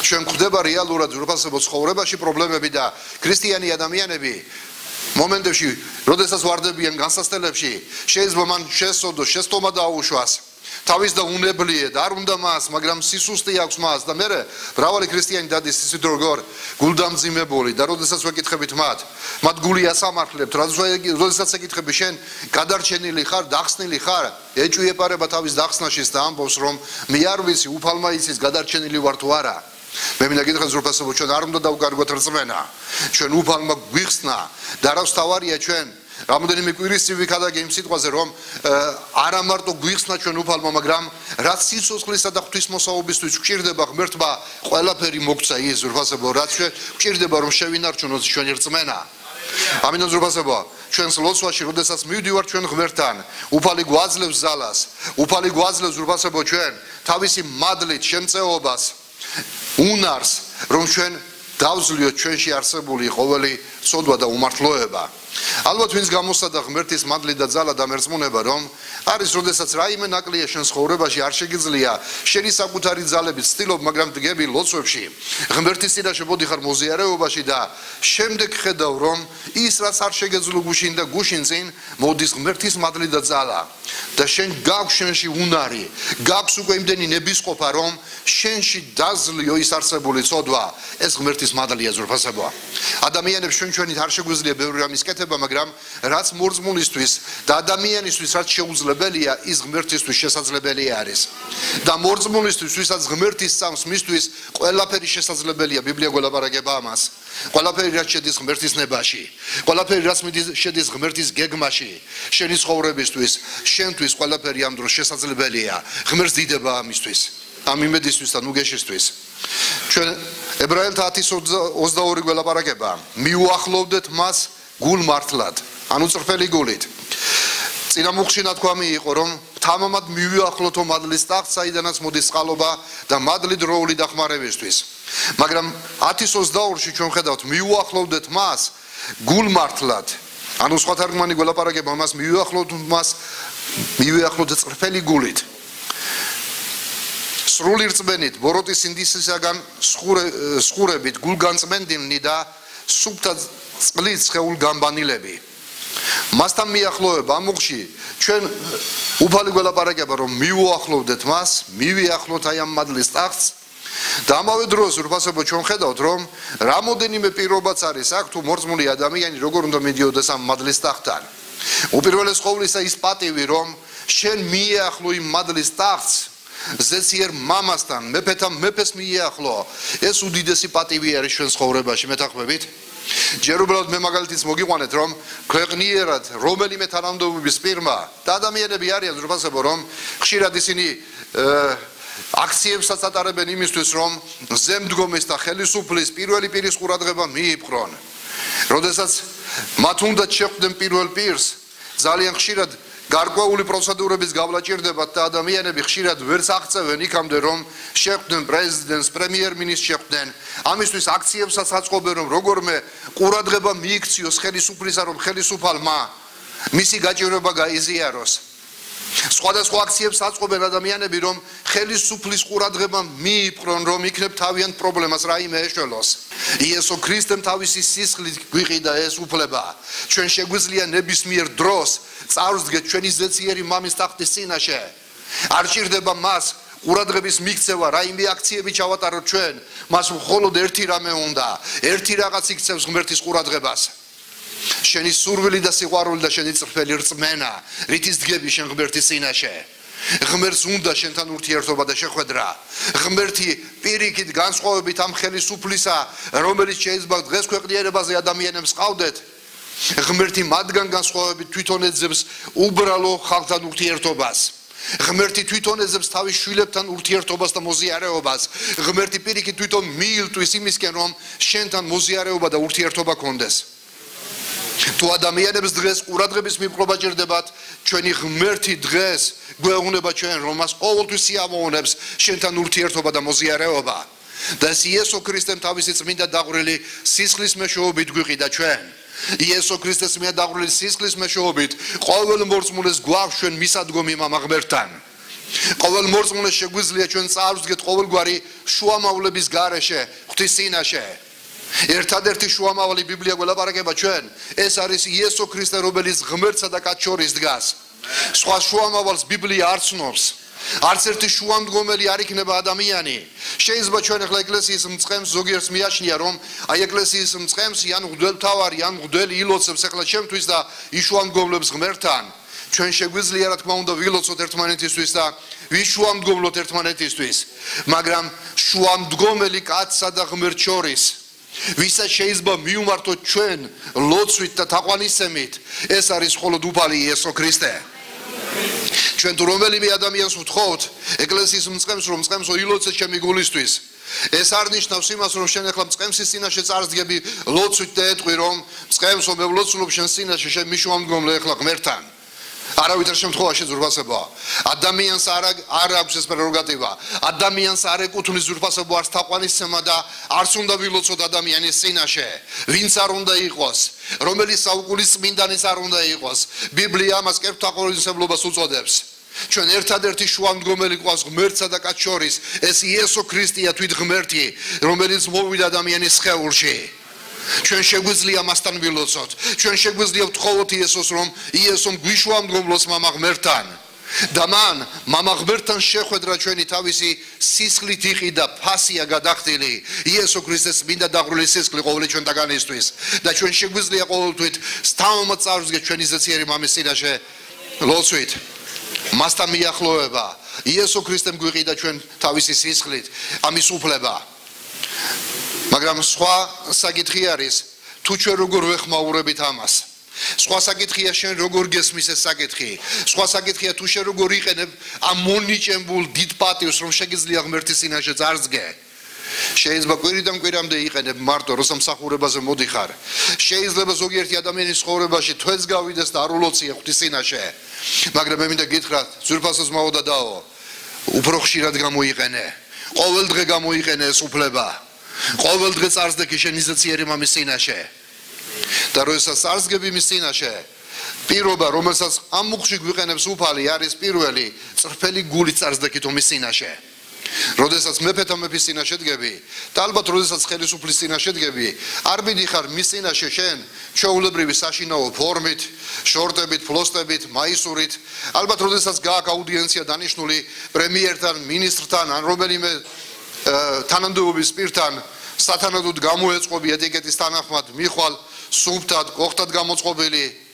ჩვენ გვხდება რეალურად ზურფასებო ცხოვრებაში პრობლემები და ქრისტიანი ადამიანები მომენტებში როდესაც ვარდებიან განსასწრებლებში შეიძლება მან შესწოდოს შესტომა დაუშვას თავის და უნებლიე და არ უნდა მას მაგრამ სისუსტე აქვს მას და მე მრავალი ქრისტიანი დადის ისეთ როგორ გულდამძიმებული და როდესაც ვეკითხებით მათ გული ასამართლებთ როდესაც ეკითხები შენ გადარჩენილი ხარ დახსნილი ხარ ეჭვი ეპარება თავის დახსნაშიც და ამბობს რომ მე არ ვიცი უფალმა იცის გადარჩენილი ვარ თუ არა მე მინდა გითხრათ ზურფასებო ჩვენ არ უნდა დავკარგოთ რწმენა ჩვენ უფალმა გვიხსნა და რა ვსთავარია ჩვენ რამოდენიმე კვირის წინ ვიქადაგე იმ სიტყვაზე რომ არა მარტო გვიხსნა ჩვენ უფალმა მაგრამ რაც სიცოცხლისა და ღვთისმოსაობისთვის გვჭირდება ღმერთმა ყველაფერი მოგცა ის ზურფასებო რაც გვჭირდება რომ შევინარჩუნოთ ჩვენი რწმენა ამიტომ ზურფასებო ჩვენს ლოცვაში როდესაც მივდივართ ჩვენ ღმერთთან უფალი გვაძლევს ძალას უფალი გვაძლევს ზურფასებო ჩვენ თავისი მადლით შემწეობას უნარს რომ ჩვენ დავძლიოთ ჩვენში არსებული ყოველი ცოდვა და უმართლოება ალბათ ვინც გამოსადა ღმერთის მადლი და ძალა და მერწმუნება რომ არის როდესაც რაიმე ნაკლია შენ ცხოვრებაში არ შეგიძლია შენი საკუთარი ძალებით ცდილობ მაგრამ დგები ლოცვებში ღმერთის წინაშე მოდიხარ მოზიარეობაში და შემდეგ ხედავ რომ ის რაც არ შეგეძლო გუშინ და გუშინ წინ მოდის ღმერთის მადლი და ძალა და შენ გაქვს შენში უნარი გაქვს უკვე იმდენი ნებისყოფა რომ შენში დაზლიო ის არსებული ცოდვა ეს ღმერთის მადლია ზურფასებო ადამიანებს ჩვენით არ შეგვიძლია ბევრი რამის კეთება მაგრამ რაც მორწმუნისთვის და ადამიანისთვის რაც შეუძლებელია ის ღმერთისთვის შესაძლებელი არის და მორწმუნისთვის ვისაც ღმერთის სწამს მისთვის ყველაფერი შესაძლებელია ბიბლია გველაპარაკება ამას ყველაფერი რაც შედის ღმერთის ნებაში ყველაფერი რაც შედის ღმერთის გეგმაში შენი ცხოვრებისთვის შენთვის ყველაფერი ამ დროს შესაძლებელია ღმერთს დიდება ამისთვის ამ იმედისთვის და ნუგეშისთვის ჩვენ ებრაელთა 10:22 გველაპარაკება მიუახლოვდეთ მას გულ მართლად ანუ წრფელი გულით წინა მუხში ნათქვამი იყო რომ თამამად მივიახლოთო მადლის ტახტს საიდანაც მოდის წყალობა და მადლი დროული დახმარებისთვის მაგრამ 10:22-ში ჩვენ ხედავთ მიუახლოვდეთ მას გულ მართლად ანუ სხვა თარგმანი გველაპარაკება მას მივიახლოვდეთ მას მივიახლოთ წრფელი გულით სრული რწმენით ბოროტის ინდისისაგან სხურებით გულგანწმენდილნი და სუფთა წყლით სხეულ გამბანილები მასთან მიახლოება ამუხში ჩვენ უფალი გველაპარაკება რომ მივუახლოვდეთ მას მივიახლოთ აი ამ მადლის ტახტს და ამავე დროს ურფასებო ჩვენ ხედავთ რომ რამოდენიმე პირობაც არის აქ თუ მორწმუნე ადამიანი როგორ უნდა მიდიოდეს ამ მადლის ტახტთან უპირველეს ყოვლისა ის პატივი რომ შენ მიახლო იმ მადლის ტახტს ზეციერ მამასთან მეფეს მიახლო ეს უდიდესი პატივი არის ჩვენ ცხოვრებაში მეთანხმებით ჯერ უბრალოდ მე მაგალითიც მოგიყვანეთ რომ ქვეყნიერად რომელიმე თანამდებობის პირმა და ადამიანები არიან ურფასებო რომ ხშირად ისინი აქციებსაც ატარებენ იმისთვის რომ ზემდგომის და ხელისუფლის პირველი პირის ყურადღება მიიპყრონ როდესაც მათ უნდათ შეხვდნენ პირველ პირს ძალიან ხშირად გარკვეული პროცედურების გავლა ჭირდებათ და ადამიანები ხშირად ვერც აღწევენ იქამდე რომ შეხვდნენ პრეზიდენტს პრემიერ-მინისტრს შეხვდნენ ამისთვის აქციებსაც აწყობენ რომ როგორმე ყურადღება მიიქციოს ხელისუფლისა რომ ხელისუფალმა მისი გაჭირვება გაიზიაროს სხვადასხვა აქციებს აწყობენ ადამიანები რომ ხელისუფლის ყურადღება მიიპყრონ რომ იქნებ თავიანთ პრობლემას რაიმე ეშველოს იესო ქრისტემ თავისი სისხლით გვიყიდა ეს უფლება ჩვენ შეგვიძლია ნებისმიერ დროს წარვსდგეთ ჩვენი ზეციერი მამის ტახტის წინაშე არ ჭირდება მას ყურადღების მიქცევა რაიმე აქციები ჩავატაროთ ჩვენ მას მხოლოდ ერთი რამე უნდა ერთი რაღაც იქცევს ღმერთის ყურადღებას შენი სურვილი და სიყვარული და შენი წრფელი რწმენა რითიც დგები შენ ღმერთის წინაშე ღმერთს უნდა შენთან ურთიერთობა და შეხვედრა ღმერთი პირიქით განსხვავებით ამ ხელისუფლისა რომელიც შეიძლება დღეს ქვეყნიერებაზე ადამიანებს ყავდეთ ღმერთი მათგან განსხვავებით თვითონ ეძებს უბრალო ხალხთან ურთიერთობას ღმერთი თვითონ ეძებს თავის შვილებთან ურთიერთობას და მოზიარეობას ღმერთი პირიქით თვითონ მიილტვის იმისკენ რომ შენთან მოზიარეობა და ურთიერთობა გქონდეს თუ ადამიანებს დღეს ყურადღების მიპყრობა ჭირდებათ ჩვენი ღმერთი დღეს გვეუბნება ჩვენ რომ მას ყოველთვის სიამოვნებს შენთან ურთიერთობა და მოზიარეობა და ეს იესო ქრისტემ თავისი წმინდა დაღვრილი სისხლის მეშვეობით გვიყიდა ჩვენ იესო ქრისტეს მიერ დაღვრილი სისხლის მეშვეობით ყოველ მორწმუნეს გვაქვს ჩვენ მისადგომი მამა ღმერთთან ყოველ მორწმუნეს შეგვიძლია ჩვენ წარვსდგეთ ყოველგვარი შუამავლების გარეშე ღვთის წინაშე ერთადერთი შუამავალი ბიბლია გველაპარაკება ჩვენ ეს არის იესო ქრისტე რომელიც ღმერთსა და კაცს შორის დგას სხვა შუამავალს ბიბლია არ ცნობს არც ერთი შუამდგომელი არ იქნება ადამიანი შეიძლება ჩვენ ახლა ეკლესიის მწყემს ზოგიერთს მიაჩნია რომ აი ეკლესიის მწყემს იან მღვდელმთავარი ან მღვდელი ილოცებს ახლა ჩემთვის და იშუამდგომლებს ღმერთთან ჩვენ შეგვიძლია რა თქმა უნდა ვილოცოთ ერთმანეთისთვის და ვიშუამდგომლოთ ერთმანეთისთვის მაგრამ შუამდგომელი კაცსა და ღმერთს შორის ვისაც შეიძლება მივმართოთ ჩვენ ლოცვით და თაყვანისცემით ეს არის მხოლოდ უფალი იესო ქრისტე ჩვენ თუ რომელიმე ადამიანს ვთხოვთ ეკლესიის მწყემს რომ მწყემსო ილოცეთ ჩემი გულისთვის ეს არ ნიშნავს იმას რომ შენ ახლა მწყემსის წინაშე წარსდგები ლოცვით და ეტყვი რომ მწყემსო მე ვლოცულობ შენ წინაშე შენ მიშუამდგომლე ახლა ღმერთთან არავითარ შემთხვევაში ზურფასებაა ადამიანს არ აქვს ეს პრეროგატივა ადამიანს არ ეკუთვნის ზურფასებო არც თაყვანისცემა და არც უნდა ვილოცოთ ადამიანის წინაშე ვინც არ უნდა იყოს რომელიც საუკუნის წმინდანიც არ უნდა იყოს ბიბლია ამას კერპთაყოლისმცემლობას უწოდებს ჩვენ ერთადერთი შუამდგომელი გვყავს ღმერთსა და კაცს შორის ეს იესო ქრისტეა თვით ღმერთი რომელიც მოვიდა ადამიანის სხეულში ჩვენ შეგვიძლია მასთან ვილოცოთ ჩვენ შეგვიძლია ვთხოვოთ იესოს რომ იესომ გვიშუამდგომლოს მამა ღმერთთან და მან მამა ღმერთთან შეხვედრა ჩვენი თავისი სისხლით იყიდა ფასია გადახდილი იესო ქრისტეს წმინდა დაღვრილი სისხლი ყოველი ჩვენთაგანისთვის და ჩვენ შეგვიძლია ყოველთვის სთამამად წარვსდგეთ ჩვენი ზეციერი მამის წინაშე ლოცვით მასთან მიახლოება იესო ქრისტემ გვიყიდა ჩვენ თავისი სისხლით ამის უფლება მაგრამ სხვა საკითხი არის თუ ჩვენ როგორ ვეხმაურებით ამას სხვა საკითხია შენ როგორ გესმის ეს საკითხი სხვა საკითხია თუ შენ როგორ იყენებ ამ მონიჭებულ დიდ პატივს რომ შეგიძლია ღმერთის წინაშე წარსდგე შეიძლება კვირიდან კვირამდე იყენებ მარტო რომ სამსახურებაზე მოდიხარ შეიძლება ზოგიერთი ადამიანის ცხოვრებაში თვეც გავიდეს და არ ულოცია ღვთის წინაშე მაგრამ მე მინდა გითხრათ ძვირფასოს მაო და დაო უფრო ხშირად გამოიყენე ყოველ დღე გამოიყენე ეს უფლება ყოველ დღე წარსდგე შენი ზეციერი მამის წინაშე და როდესაც წარსდგები მის წინაშე პირობა, რომელსაც ამ მუხში გვიყენებს უფალი, არის პირველი წრფელი გული წარსდექით ომის წინაშე. როდესაც მეფეთა მეფის წინაშე დგები და ალბათ როდესაც ხელისუფლის წინაშე დგები, არ მიდიხარ მის წინაშე შენ ჩვეულებრივი საშინაო ფორმით, შორტებით, ფლოსტებით, მაისურით, ალბათ როდესაც გააქვს აუდიენცია დანიშნული პრემიერთან, მინისტრთან, ან რომელიმე თანამდებობის პირთან, სათანადოდ გამოეწყობი ეტიკეტის თანახმად, მიხვალ სუფთად, კოხტად გამოწყობილი,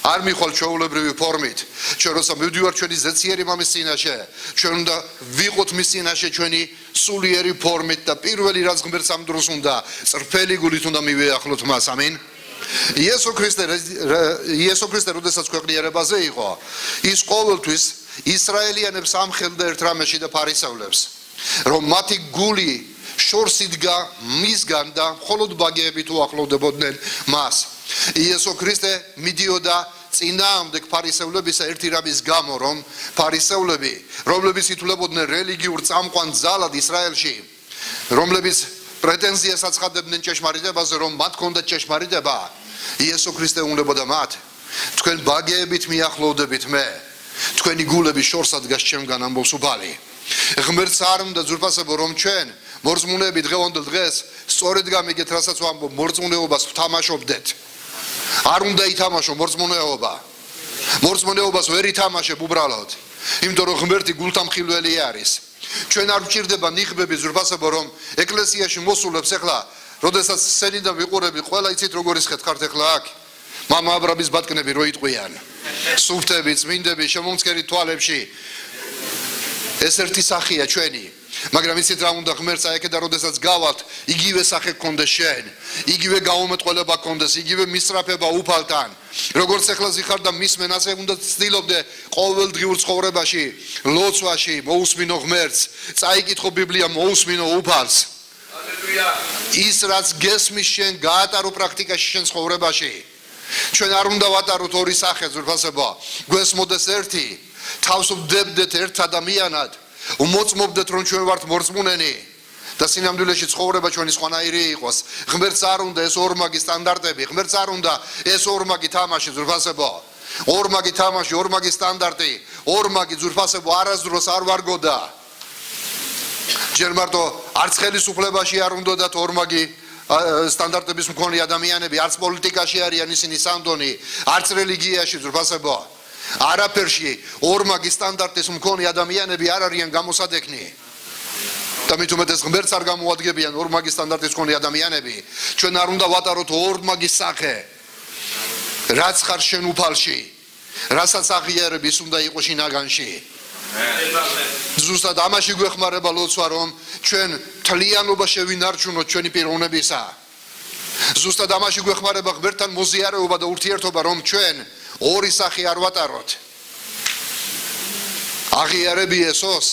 არ მიხვალ ჩვეულებრივი ფორმით. ჩვენ როცა მივდივართ ჩვენი ზეციერი მამის წინაშე, ჩვენ უნდა ვიყოთ მის წინაშე ჩვენი სულიერი ფორმით და პირველი რაც ღმერთს ამ დროს უნდა წრფელი გულით უნდა მივიახლოთ მას. ამინ. იესო ქრისტე როდესაც ქვეყნიერებაზე იყო, ის ყოველთვის ისრაელიანებს ამხელდა ერთ რამეში და ფარისევლებს, რომ მათი გული შორს იდგა მისგან და მხოლოდ ბაგეებით უახლოვდებოდნენ მას. იესო ქრისტე მიდიოდა წინააღმდეგ ფარისევლებისა ერთი რამის გამო, რომ ფარისევლები, რომლებიც ითვლებოდნენ რელიგიურ წამყვან ძალად ისრაელში, რომლებიც პრეტენზიას აცხადებდნენ ჭეშმარიტებაზე, რომ მათ ჰქონდათ ჭეშმარიტება, იესო ქრისტე უნებოდა მათ, თქვენ ბაგეებით მიახლოვდებით მე, თქვენი გულები შორს ადგას ჩემგან ამბობს უფალი. ღმერთს არ უნდა ძვირფასებო, რომ ჩვენ მორწმუნეები დღევანდელ დღეს სწორედ გამიგეთ, რასაც ვამბობ, მორწმუნეობას ვთამაშობდეთ. არ უნდა ითამაშო მორწმუნეობა. მორწმუნეობას ვერ ითამაშებ უბრალოდ, იმიტომ რომ ღმერთი გულთამხილველი არის. ჩვენ არ გვჭირდება ნიღბები ძვირფასებო, რომ ეკლესიაში მოსულებს ეხლა, როდესაც სცენიდან ვიყურები, ყველა იცით როგორ ისხეთ ხართ ეხლა აქ. მამა აბრამის ბატკნები რო იტყვიან. სუფთები, წმინდები, შემომწკერი თვალებში. ეს ერთი სახეა ჩვენი. მაგრამ იცით რა უნდა ღმერთს აეკედა, როდესაც გავალთ, იგივე სახე გქონდეს შენ, იგივე გაუმეტყველება გქონდეს, იგივე მისწრაფება უფალთან. როგორც ეხლა ზიხარ და მისმენ, ასე უნდა ცდილობდე ყოველდღიურ ცხოვრებაში, ლოცვაში, მოусმინო ღმერთს, წაიკითხო ბიბლია, მოусმინო უფალს. ჰალელუია. ის რაც გესმის შენ, გაატარო პრაქტიკაში შენ ცხოვრებაში. ჩვენ არ უნდა ვატაროთ ორი სახე ძვირფასებო. გვესმოდეს ერთი, თავს ვდებდეთ ერთ ადამიანად. უმოწმობდეთ რომ ჩვენ ვართ მორწმუნენი და სინამდვილეში ცხოვრება ჩვენი სხვანაირი იყოს. ღმერთს არ უნდა ეს ორმაგი სტანდარტები, ღმერთს არ უნდა ეს ორმაგი თამაში ძვირფასებო. ორმაგი თამაში, ორმაგი სტანდარტი, ორმაგი ძვირფასებო არასდროს არ ვარგოდა. ჯერ მარტო არც ხელისუფლებაში არ უნდათ ორმაგი სტანდარტების მქონე ადამიანები, არც პოლიტიკაში არიან ისინი სანდონი, არც რელიგიაში ძვირფასებო. არაფერში ორმაგი სტანდარტის მქონე ადამიანები არ არიან გამოსადექნი. და მით უმეტეს ღმერთს არ გამოადგენენ ორმაგი სტანდარტის მქონე ადამიანები. ჩვენ არ უნდა ვატაროთ ორმაგი სახე. რაც ხარ შენ უფალში, რასაც აღიარებ ის უნდა იყოს შინაგანში. ზუსტად ამაში გვეხმარება ლოცვა, რომ ჩვენ თლიანობა შევინარჩუნოთ ჩვენი პიროვნებისა. ზუსტად ამაში გვეხმარება ღმერთთან მოზიარეობა და ურთიერთობა, რომ ჩვენ ორი სახე არ ვატაროთ. აღიარებ იესოს,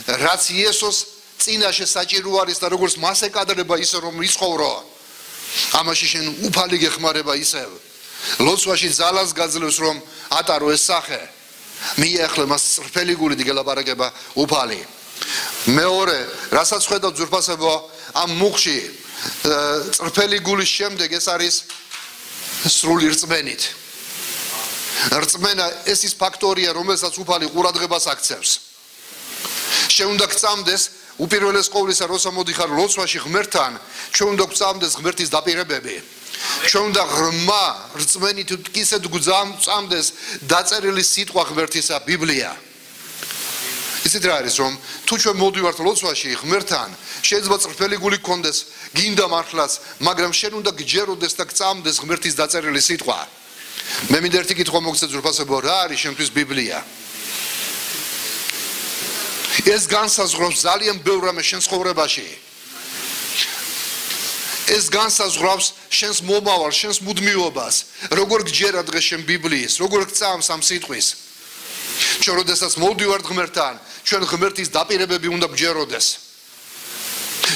რაც იესოს წინაშე საჭირო არის და როგორც მას ეკადრება ისე რომ იცხოვრო. ამაში შენ უფალი გეხმარება ისევ. ლოცვაში ძალას გაძლევს რომ ატარო ეს სახე. მიახლე მას წრფელი გულით გელაპარაკება უფალი. მეორე, რასაც ხედავ ძვირფასებო, ამ მუხში წრფელი გულის შემდეგ ეს არის სრული რწმენით. რწმენა ეს ის ფაქტორია, რომელსაც უფალი ყურადღებას აქცევს. შენ უნდა გწამდეს უპირველეს ყოვლისა, როცა მოდიხარ ლოცვაში ღმერთთან, ჩვენ უნდა გწამდეს ღმერთის დაპირებები. ჩვენ უნდა ღრმა რწმენით მტკიცედ გვწამდეს დაწერილი სიტყვა ღმერთისა, ბიბლია. ისეთ რა არის, რომ თუ ჩვენ მოდივართ ლოცვაში ღმერთთან, შეიძლება წრფელი გული გქონდეს, გინდა მართლაც, მაგრამ შენ უნდა გჯეროდეს და გწამდეს ღმერთის დაწერილი სიტყვა. მე მინდა ერთი კითხვა მოგცე ძვირფასებო, რა არის შენთვის ბიბლია? ეს განსაზღვრავს ძალიან ბევრ რამეს შენ ცხოვრებაში. ეს განსაზღვრავს შენს მომავალს, შენს მუდმივობას, როგორ გჯერა დღეს შენ ბიბლიის, როგორ გწამს ამ სიტყვის. ჩვენ როდესაც მოვდივართ ღმერთთან, ჩვენ ღმერთის დაპირებები უნდა გჯეროდეს.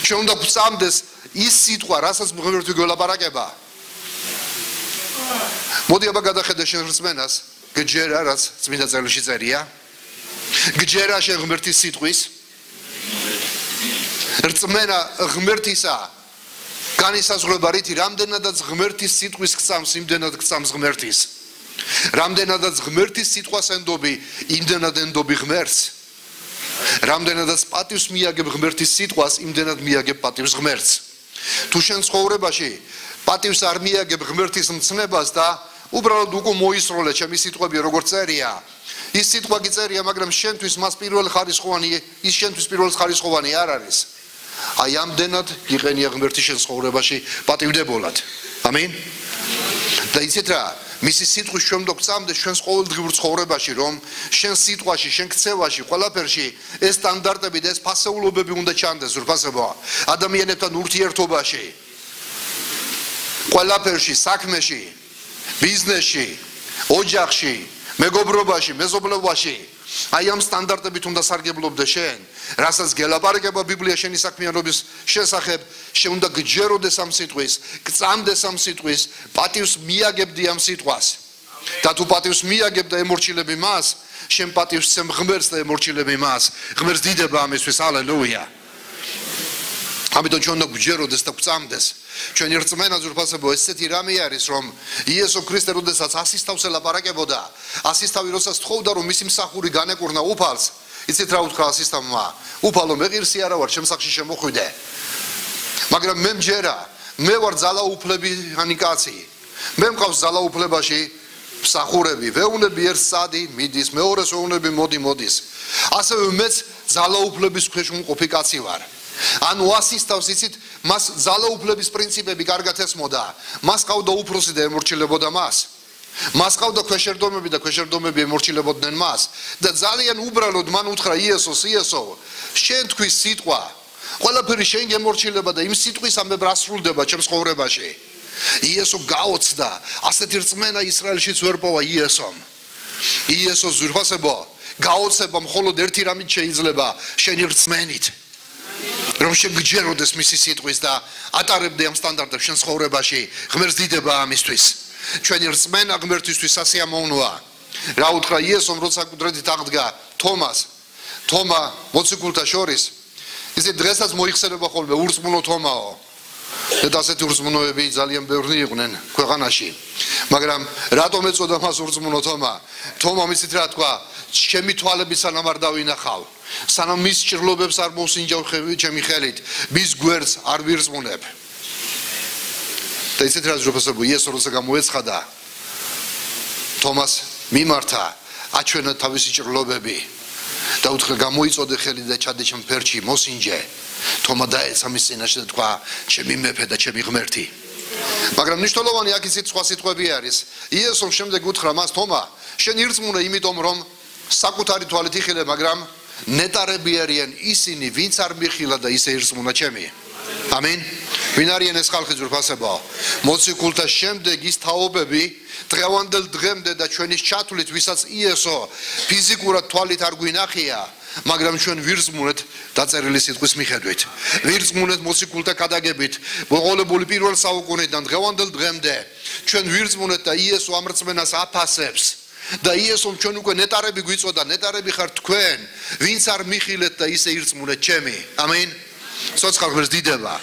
ჩვენ უნდა გვწამდეს ის სიტყვა, რასაც ღმერთი გველაპარაკება. მოდი აბა გადახედე შენ რწმენას, გჯერა რაც წმინდა წერილში წერია. გჯერა შენ ღმერთის სიტყვის. რწმენა ღმერთისა განისაზღვრება რითი, რამდენადაც ღმერთის სიტყვის გწამს, იმდენად გწამს ღმერთის. რამდენადაც ღმერთის სიტყვას ენდობი, იმდენად ენდობი ღმერთს. რამდენადაც პატივს მიაგებ ღმერთის სიტყვას, იმდენად მიაგებ პატივს ღმერთს. თუ შენ ცხოვრებაში პატივს არ მიაგებ ღმერთის მცნებას და უბრალოდ უკვე მოისროლე ჩემი სიტყვები როგორც წერია. ის სიტყვა კი წერია, მაგრამ შენთვის მას პირველ ხარისხოვანი, ის შენთვის პირველ ხარისხოვანი არ არის. აი ამდენად იყენია ღმერთი შენ ცხოვრებაში პატივდებულად. ამინ. და იცით რა, მისი სიტყვის ჩვენ დაგწამდეს ჩვენს ყოველდღიურ ცხოვრებაში, რომ შენ სიტყვაში, შენ ქცევაში, ყველაფერში ეს სტანდარტები და ეს ფასეულობები უნდა ჩანდეს, ზურფასებო. ადამიანებთან ურთიერთობაში, ყველაფერში, საქმეში, ბიზნესში, ოჯახში, მეგობრობაში, მეზობლობაში, აი ამ სტანდარტებით უნდა სარგებლობდე შენ, რასაც გელაპარაკება ბიბლია შენი საქმიანობის შესახებ, შენ უნდა გჯეროდეს ამ სიტყვის, გწამდეს ამ სიტყვის, პატივს მიაგებდი ამ სიტყვას. და თუ პატივს მიაგებ და ემორჩილები მას, შენ პატივს ცემ ღმერთს და ემორჩილები მას. ღმერთს დიდება ამისთვის, ჰალელუია. ამიტომ ჩვენ უნდა გჯეროდეს და გწამდეს. ჩვენი რწმენა ზურფასებო ესეთი რამე არის, რომ იესო ქრისტე როდესაც ასის თავს ელაპარაკებოდა, ასის თავი როდესაც თხოვდა, რომ მისი მსახური განეკურნა უფალს, იცით რა უთხრა ასის თავმა? უფალო, მე ღირსი არა ვარ, ჩემ სახში შემოხვიდე. მაგრამ მე მჯერა, მე ვარ ძალაუფლებიანი კაცი. მე მყავს ძალაუფლებაში მსახურები, ვეუნები ერთ სადი მიდის, მეორეს ვეუნები მოდის. ასევე მეც ძალაუფლების ქვეშ უმყოფი კაცი ვარ. ანუ ასის თავს იცით, მას ძალაუფლების პრინციპები კარგად ესმოდა. მას ყავდა უფროსი და ემორჩილებოდა მას. მას ყავდა ქვეშევრდომები და ქვეშევრდომები ემორჩილებოდნენ მას. და ძალიან უბრალოდ მან უთხრა იესოს, იესო, შენ თქვის სიტყვა, ყველაფერი შენ გემორჩილება და იმ სიტყვისამე ბრასრულდება ჩემს ცხოვრებაში. იესო გაოცდა, ასეთი რწმენა ისრაელშიც ვერ პოვა იესომ. იესოს ზურფასებო, გაოცება მხოლოდ ერთი რამით შეიძლება, შენი რწმენით. რომ შენ გჯეროდეს მისი სიტყვის და ატარებდე ამ სტანდარტებს შენ ცხოვრებაში, ღმერთს დიდება ამისთვის. ჩვენი რწმენა ღმერთისთვის სასიამოვნოა. რა უთხრა იესომ, როცა კუდრეთით აღდგა თომას, თომა მოციქულთა შორის, ისე დღესაც მოიხსენება ხოლმე ურწმუნო თომაო. და ასეთი ურწმუნოები ძალიან ბევრი იყვნენ ქვეყანაში. მაგრამ რატომ ეწოდა მას ურწმუნო თომა? თომა მისით რა თქვა, ჩემი თვალები სანამ არ დავინახავ, სანამ მის ჭრილობებს არ მოვსინჯავ ჩემი ხელით, მის გვერდს არ ვირწმუნებ. და ისეთ რა ზრუფასებო იესო როცა გამოეცხადა თომას მიმართა, აჩვენა თავისი ჭრილობები და უთხრა გამოიწოდე ხელი და ჩადე ჩემ ფერჩი, მოსინჯე. თომა დაეცა მის წინაშე და თქვა, ჩემი მეფე და ჩემი ღმერთი. მაგრამ მნიშვნელოვანი აქ ისიც სხვა სიტყვები არის. იესომ შემდეგ უთხრა მას, თომა, შენ ირწმუნე იმიტომ რომ საკუთარი თვალით იხილე, მაგრამ ნეტარები არიან ისინი, ვინც არ მიხილა და ისე ირწმუნა ჩემი. ამინ. ვინ არიან ეს ხალხი ზურფასებო? მოციქულთა შემდეგ ის თაობები დღევანდელ დღემდე და ჩვენის ჩათვლით, ვისაც იესო ფიზიკურად თვალით არ გვინახია, მაგრამ ჩვენ ვირწმუნეთ დაწერილი სიტყვის მიხედვით. ვირწმუნეთ მოციქულთა გადაგებით, მოყოლებული პირველ საუკუნიდან დღევანდელ დღემდე. ჩვენ ვირწმუნეთ და იესო ამ რწმენას აფასებს. და იესომ ჩვენ უკვე ნეტარები გვიწოდა, ნეტარები ხარ თქვენ, ვინც არ მიხილეთ და ისე ირწმუნეთ ჩემი. ამინ. სოცხალ ღმერთს დიდება.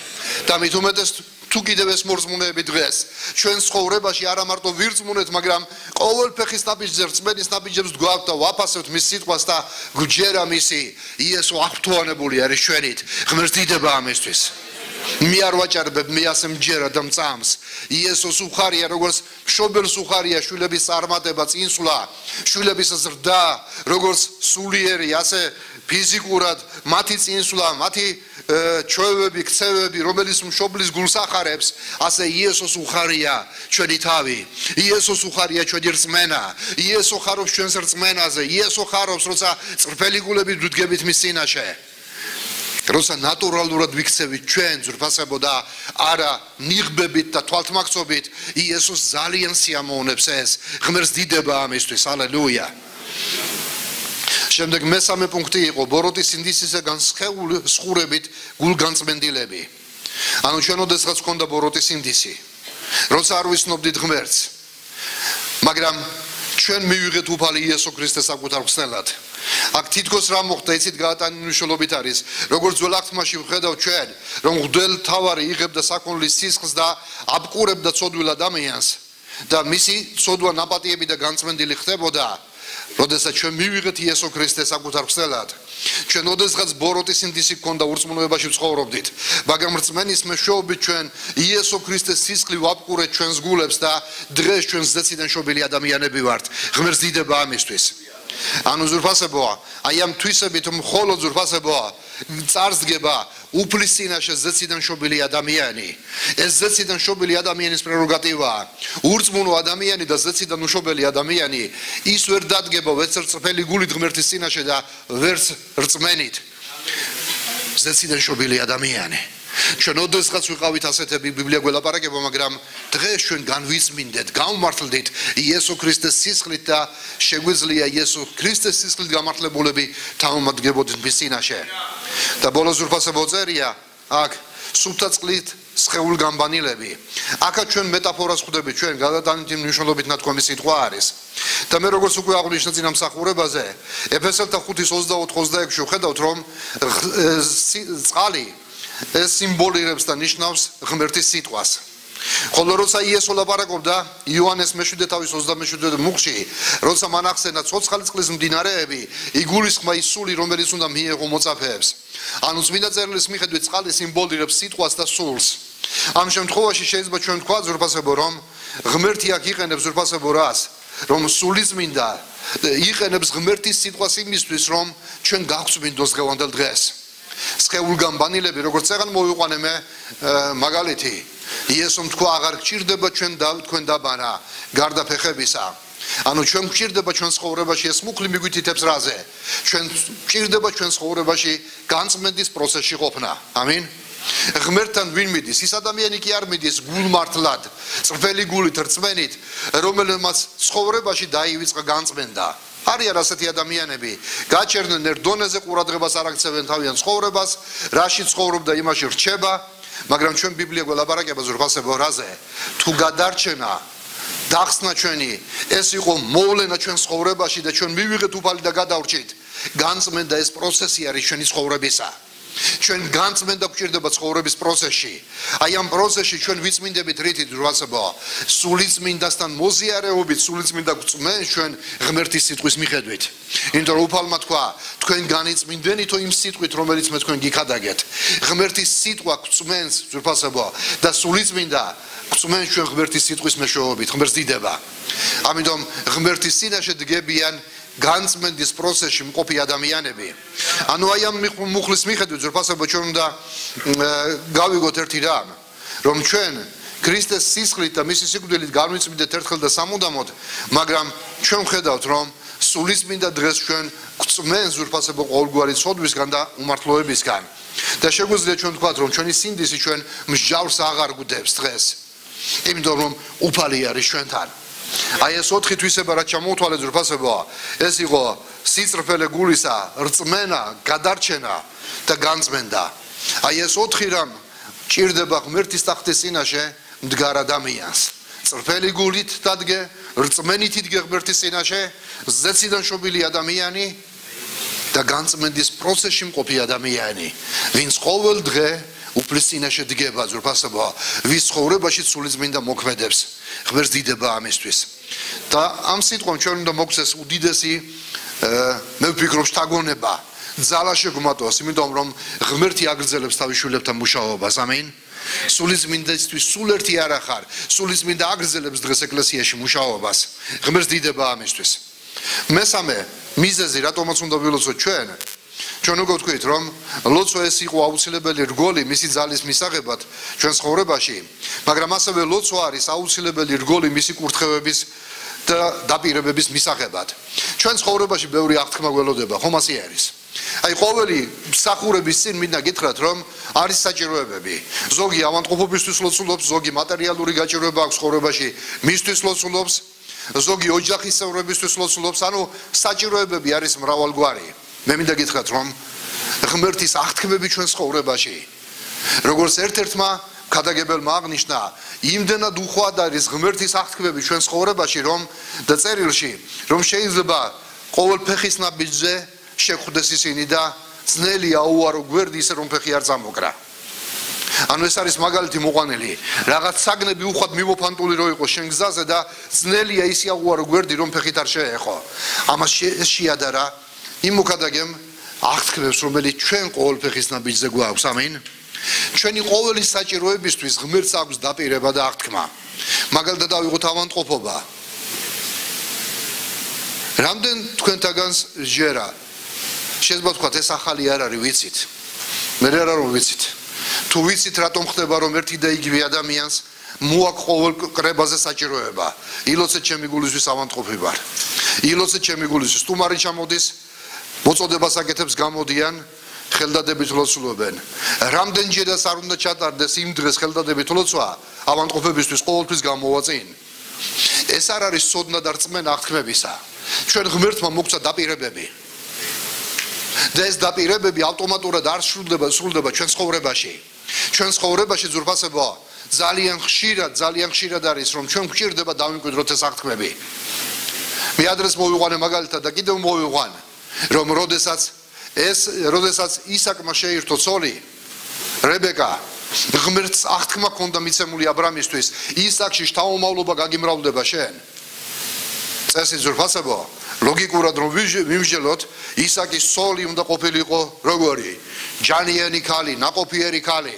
და მით უმეტეს თუ კიდევ ეს მორწმუნეები დღეს ჩვენ ცხოვრებაში არა მარტო ვირწმუნეთ, მაგრამ ყოველ ფეხის ნაბიჯზე რწმენის ნაბიჯებს გვაქვს და ვაფასებთ მის სიტყვას და გვჯერა მისი იესო აღფრთოვანებული არის ჩვენით. ღმერთს დიდება ამისთვის. მე არ ვაჭარბებ, მე ასე მჯერა და მწამს. იესოს უხარია, როგორც მშობელს უხარია შვილების წარმატება, წინსვლა, შვილების ზრდა, როგორც სულიერი, ასე ფიზიკურად მათი წინსვლა, მათი ჩვევები, ქცევები, რომელიც მშობლის გულს ახარებს, ასე იესოს უხარია ჩვენი თავი. იესოს უხარია ჩვენი რწმენა. იესო ხარობს ჩვენს რწმენაზე. იესო ხარობს, როცა წრფელი გულებით ვდგებით მის წინაშე. როცა ნატურალურად ვიქცევით ჩვენ ზურფასებო და არა ნიღბებით და თვალთმაქცობით, იესოს ძალიან სიამოვნებს ეს. ღმერთს დიდება ამისთვის. ჰალელუია. შემდეგ მესამე პუნქტი იყო ბოროტის სინდისისგან სხურებით გულგანწმენდილები. ანუ ჩვენ ოდესღაც გვქონდა ბოროტის სინდისი, როცა არ ვისნობდით ღმერთს, მაგრამ ჩვენ მივიღეთ უფალი იესო ქრისტეს საკუთარ ხსნელად. აქ თითქოს რა მოხდა, იცით, გაატანილი მნიშვნელობით არის, როგორც ძველ აღთქმაში ვხედავ ჩვენ, რომ მღვდელმთავარი იღებდა საქონლის სისხლს და აბყურებდა ცოდვილ ადამიანს და მისი ცოდვა ნაპატიები და განწმენდილი ხდებოდა, როდესაც ჩვენ მივიღეთ იესო ქრისტეს საკუთარ ქსელად. ჩვენ ოდესღაც ბოროტის ინდისი გქონდა ურწმუნოებაში ვცხოვრობდით, მაგრამ რწმენის მეშვეობით ჩვენ იესო ქრისტეს სისხლი ვაპყურეთ ჩვენს გულებს და დღეს ჩვენ ზეციდან შობილი ადამიანები ვართ. ღმერთს დიდება ამისთვის. ანუ ზურფასებოა, აი ამ თვისებით მხოლოდ ზურფასებოა წარსდგება უფლის წინაშე ზეციდან შობილი ადამიანი. ეს ზეციდან შობილი ადამიანის პრეროგატივაა. ურწმუნო ადამიანი და ზეციდან უშობელი ადამიანი ის ვერ დადგება ვერც წრფელი გულით ღმერთის წინაშე და ვერც რწმენით. ზეციდან შობილი ადამიანი. ჩვენ ოდესღაც ვიყავით ასეთები ბიბლია გველაპარაკება, მაგრამ დღეს ჩვენ განვიწმინდეთ, გავმართლდით იესო ქრისტეს სისხლით და შეგვიძლია იესო ქრისტეს სისხლით გამართლებულები თავმოდგებოდეთ მის წინაშე. და ბოლოს ზურფასებო წერია აქ სუფთა წყლით სხეულ გამბანილები. აქაც ჩვენ მეტაფორას ხვდებით, ჩვენ გადატანითი მნიშვნელობით ნათქვამი სიტყვა არის. და მე როგორც უკვე აღნიშნა წინა მსახურებაზე, ეფესელთა 5:24-26 ვხედავთ, რომ წყალი ეს სიმბოლირებს და ნიშნავს ღმერთის სიტყვას. ხოლო როცა იესო ლაპარაკობდა იოანეს მე-7 თავის 27 მუხში, როცა მან ახსენა ცოცხალი წყლის მდინარეები, იგულისხმა ის სული, რომელიც უნდა მიეღო მოწაფეებს. ანუ წმინდა წერილის მიხედვით წყალი სიმბოლირებს სიტყვას და სულს. ამ შემთხვევაში შეიძლება ჩვენ ვთქვათ ზურფასებო, რომ ღმერთი აქ იყენებს ზურფასებო რას, რომ სულიწმინდა იყენებს ღმერთის სიტყვას იმისთვის, რომ ჩვენ გავწმინდოს დღევანდელ დღეს. სხეულ გამბანილები, როგორც წეგან მოვიყვანე მე მაგალითი, იესომ თქვა აღარ გჭირდება თქვენ დაბანა გარდა ფეხებისა. ანუ ჩვენ გჭირდება ჩვენ ცხოვრებაში ეს მუხლი მიგვითითებს რაზე? ჩვენ გჭირდება ჩვენ ცხოვრებაში განწმენდის პროცესში ყოფნა. ამინ. ღმერთთან ვინ მიდის? ის ადამიანი კი არ მიდის გულმართლად, წრფელი გულით, რწმენით, რომელმაც ცხოვრებაში დაივიწყა განწმენდა. არიან ასეთი ადამიანები, გაჩერდნენ ერთ დონეზე ყურადღებას არ აქცევენ თავიანთ ცხოვრებას, რაში ცხოვრობდა იმაში რჩება, მაგრამ ჩვენ ბიბლია გველაპარაკება ზურფასებო რაზე? თუ გადარჩენა, დახსნა ჩვენი, ეს იყო მოვლენა ჩვენ ცხოვრებაში და ჩვენ მივიღეთ უფალი და გადავრჩით. განწმენდა ეს პროცესი არის ჩვენი ცხოვრებისა. ჩვენ განწმენდა გვჭირდება ცხოვრების პროცესში. აი ამ პროცესში ჩვენ ვიწმინდებით რითით ზურფასებო? სულიწმინდასთან მოზიარეობით, სულიწმინდა გვწმენს ჩვენ ღმერთის სიტყვის მიხედვით. იმიტომ რომ უფალმა თქვა, თქვენ განიწმინდენითო იმ სიტყვით, რომელიც მე თქვენ გიქადაგეთ. ღმერთის სიტყვა გვწმენს ზურფასებო და სულიწმინდა გვწმენს ჩვენ ღმერთის სიტყვის მეშვეობით. ღმერთს დიდება. ამიტომ ღმერთის წინაშე დგებიან განწმენდის პროცესში მყოფი ადამიანები. ანუ აი ამ მუხლის მიხედვით ზურფასებო ჩვენ უნდა გავიგოთ ერთი რამ, რომ ჩვენ ქრისტეს სისხლით და მისი სიკვდილით განვიწმინდეთ ერთხელ და სამუდამოდ, მაგრამ ჩვენ ვხედავთ, რომ სულიწმინდა დღეს ჩვენ გვწმენს ზურფასებო ყოველგვარი ცოდვისგან და უმართლოებისგან. და შეგვიძლია ჩვენ ვთქვათ, რომ ჩვენი სინდისი ჩვენ მსჯავრს აღარ გვდებს დღეს. იმიტომ რომ უფალი არის ჩვენთან. აი ეს 4 თვისება რაც ჩამოუთვალეთ ზურფასებოა, ეს იყო სიწრფელე გულისა, რწმენა, გადარჩენა და განწმენდა. აი ეს 4 რამ ჭირდება ღმერთის ტახტის წინაშე მდგარ ადამიანს. წრფელი გულით დადგე, რწმენით იდგე ღმერთის წინაშე, ზეციდან შობილი ადამიანი და განწმენდის პროცესში მყოფი ადამიანი, ვინც ყოველ დღე უფლის წინაშე დგება ზურფასებოა, ვის ცხოვრებაში სულიწმინდა მოქმედებს. ღმერთს დიდება ამისთვის. და ამ სიტყვამ ჩვენ უნდა მოგცეს უდიდესი მე ვფიქრობ შთაგონება, ძალა შეგვმატოს, იმიტომ რომ ღმერთი აგრძელებს თავის შვილებთან მუშაობას. ამინ. სულიწმინდისთვის სულ ერთი არ ახარ, სულიწმინდა აგრძელებს დღეს ეკლესიაში მუშაობას. ღმერთს დიდება ამისთვის. მესამე მიზეზი, რატომაც უნდა ვილოცოთ ჩვენ უკვე ვთქვით, რომ ლოცვა ეს იყო აუცილებელი რგოლი მისი ძალის მისაღებად ჩვენ ცხოვრებაში, მაგრამ ასევე ლოცვა არის აუცილებელი რგოლი მისი კურთხევების და დაპირებების მისაღებად. ჩვენ ცხოვრებაში ბევრი აღთქმა გველოდება, ხომ ასე არის? აი ყოველი მსახურების წინ მინდა გითხრათ, რომ არის საჭიროებები. ზოგი ავანტყოფობისთვის ლოცულობს, ზოგი მატერიალური გაჭიროება აქვს ცხოვრებაში, მისთვის ლოცულობს, ზოგი ოჯახის წევრებისთვის ლოცულობს, ანუ საჭიროებები არის მრავალგვარი. მე მინდა გითხრათ, რომ ღმერთის აღთქმები ჩვენ ცხოვრებაში, როგორც ერთ-ერთმა ქადაგებელმა აღნიშნა, იმდენად უხვად არის ღმერთის აღთქმები ჩვენ ცხოვრებაში, რომ და წერილში, რომ შეიძლება ყოველ ფეხის ნაბიჯზე შეხვდეს ისინი და ძნელი აუარო გვერდი ისე რომ ფეხი არ წამოგრა. ანუ ეს არის მაგალითი მოყვანილი რაღაც საგნები უხვად მიმოფანტული რო იყოს შენ გზაზე და ძნელია ის იაღვარო გვერდი რომ ფეხით არ შეეხო ამას შეადარა იმ მოქადაგემ აღთქმებს რომელიც ჩვენ ყოველ ფეხის ნაბიჯზე გვაქვს ამინ ჩვენი ყოველი საჭიროებისთვის ღმერთს აქვს დაპირება და აღთქმა მაგალითად დავიღოთ ავანტყოფობა რამდენ თქვენთაგანს ჯერა შეიძლება ვთქვათ ეს ახალი არ არის ვიცით მე რა რომ ვიცით თუ ვიცით რატომ ხდება რომ ერთი და იგივე ადამიანს მოაქვს ყოველ კრებაზე საჭიროება ილოცეთ ჩემი გულისთვის ავანტყოფი ვარ ილოცეთ ჩემი გულისთვის სტუმარი ჩამოდის მოწოდებას აკეთებს გამოდიან ხელდადებით ლოცულობენ რამდენჯერაც არ უნდა ჩატარდეს იმ დღეს ხელდადებით ლოცვა ავანტყოფებისთვის ყოველთვის გამოვაწინ ეს არ არის სოდნა და რწმენა აღთქმებისა ჩვენ ღმერთმა მოგცა დაპირებები და ეს დაპირებები ავტომატურად არ სრულდება ჩვენ ცხოვრებაში ჩვენ ცხოვრებაში ზურფასებო ძალიან ხშირად არის რომ ჩვენ გვჭირდება დავიმკვიდროთ ეს აღთქმები მე ადრეს მოვიყვანე მაგალითად და კიდევ მოვიყვანე რომ როდესაც ისაკმა შეირთო ცოლი რებეკა ღმერთს აღთქმა ჰქონდა მიცემული აბრამისთვის ისაკში შთამომავლობა გაგიმრავლდება შენ წესი ზურფასებო ლოგიკურად რომ ვიმსჯელოთ ისაკის ცოლი უნდა ყოფილიყო როგორი ჯანიანი ქალი ნაყოფიერი ქალი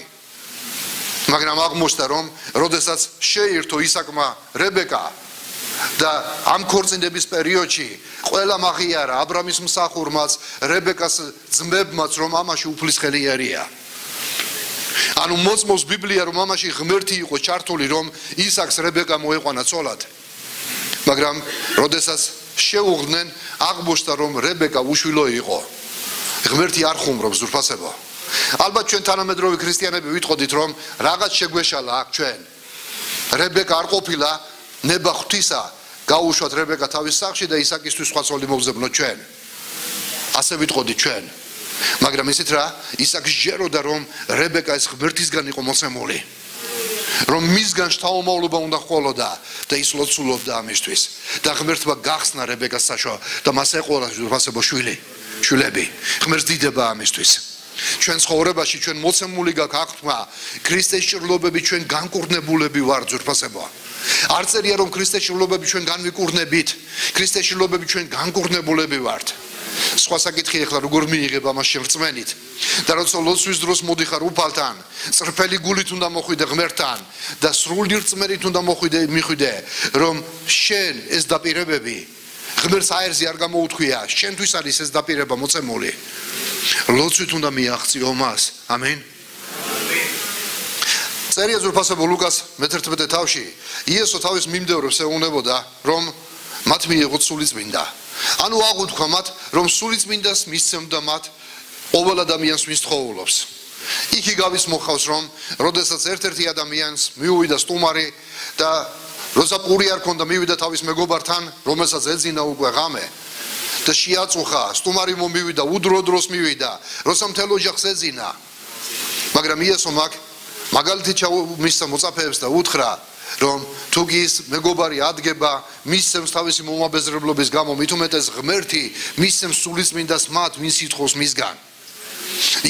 მაგრამ აღმოჩნდა რომ როდესაც შეირთო ისაკმა რებეკა და ამ ქორწინების პერიოდში ყველა მაღიარა აბრამის მსახურმაც რებეკას ძმებმაც რომ ამაში უფლისხელიერია ანუ მოწმობს ბიბლია რომ ამაში ღმერთი იყო ჩართული რომ ისაკს რებეკა მოეყვანა ცოლად მაგრამ როდესაც შეუღდნენ აღმოჩნდა რომ რებეკა უშვილო იყო ღმერთი არ ხუმრობს ზურფასებო ალბათ ჩვენ თანამედროვე ქრისტიანები ვიტყოდით რომ რაღაც შეგვეშალა აქ ჩვენ რებეკა არ ყოფილა ნება ღვთისა გაუშვათ რებეკა თავის სახლში და ისაკისთვის სხვა ცოლი მოვზებნოთ ჩვენ ასე ვიტყოდით ჩვენ მაგრამ ისეთ რა ისაკი შეეროდა რომ რებეკა ეს ღმერთისგან იყო მოცემული რომ მისგან შთამომავლობა უნდა ჰყოლოდა და ის ლოცულობდა ამისთვის და ღმერთმა გახსნა რებეკას საშო და მას ეყოლა ზურფასებო შვილები ღმერთს დიდება ამისთვის ჩვენ ცხოვრებაში ჩვენ მოცემული გაქვს აღთქმა ქრისტეს ჭრილობები ჩვენ განკურნებულები ვართ ზურფასებო არ წერია რომ ქრისტეს ჭრილობები ჩვენ განვიკურნებით ქრისტეს ჭრილობები ჩვენ განკურნებულები ვართ სხვა საკითხი ახლა როგორ მიიღებ ამას შევწმენით და როცა ლოცვის დროს მოდიხარ უფალთან წრფელი გულით უნდა მოხვიდე ღმერთთან და სრული რწმენით უნდა მიხვიდე რომ შენ ეს დაპირებები ღმერთს აერზე არ გამოუთქვია შენთვის არის ეს დაპირება მოცემული ლოცვით უნდა მიაღწიო მას ამენ წერია ზურფასებო ლუკას მე-11 თავში იესო თავის მიმდევრებს ეუბნებოდა რომ მათ მიიღოთ სულიწმინდა ანუ აღუთქვა მათ რომ სულიწმინდას მისცემდა მათ ყოველ ადამიანს ვის თხოვულობს იქი გავის მოხავს რომ როდესაც ერთ-ერთი ადამიანს მიუვიდა სტუმარი და როცა პური არ ქონდა მივიდა თავის მეგობართან რომელსაც ეძინა უკვე ღამე და შეაწუხა სტუმარი მომივიდა უდრო-დროს მივიდა როცა მთელ ოჯახს ეძინა მაგრამ იესომ აქ მაგალითი მისცა მოწაფეებს და უთხრა რომ თუ ის მეგობარი ადგება მისცემს თავისი მომაბეზრებლობის გამო მით უმეტეს ღმერთი მისცემს სულიწმინდას მათ ვინც ითხოვს მისგან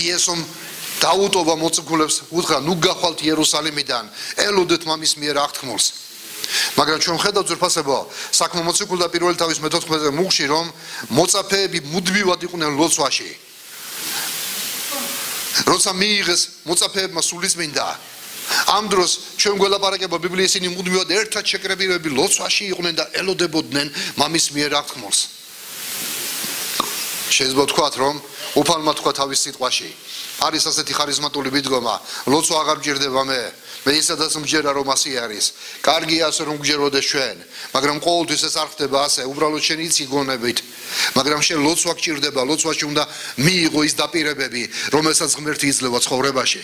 იესომ დაუტოვა მოციქულებს უთხრა ნუ გახვალთ იერუსალიმიდან ელოდეთ მამის მიერ აღთქმულს მაგრამ ჩვენ ხედავთ ზურფასებო საქმე მოციქულთა პირველი თავის მე-14 მუხში რომ მოწაფეები მუდმივად იყვნენ ლოცვაში როცა მიიღეს მოწაფეებმა სულიწმინდა ამ დროს ჩვენ გველაპარაკება ბიბლიის ისინი მუდმივად ერთად შეკრებილები ლოცვაში იყვნენ და ელოდებოდნენ მამის მიერ აღთქმულს შეიძლება ვთქვათ რომ უფალმა თქვა თავის სიტყვაში არის ასეთი ხარიზმატული მიდგომა ლოცვა აღარ მჭირდება მე ისედაც მჯერა რომ ასე არის კარგია ასე რომ გჯეროდეს ჩვენ მაგრამ ყოველთვის ეს არ ხდება ასე უბრალოდ შენ იცი გონებით მაგრამ შენ ლოცვა გჭირდება ლოცვაში უნდა მიიღო ის დაპირებები რომელსაც ღმერთი იძლევა ცხოვრებაში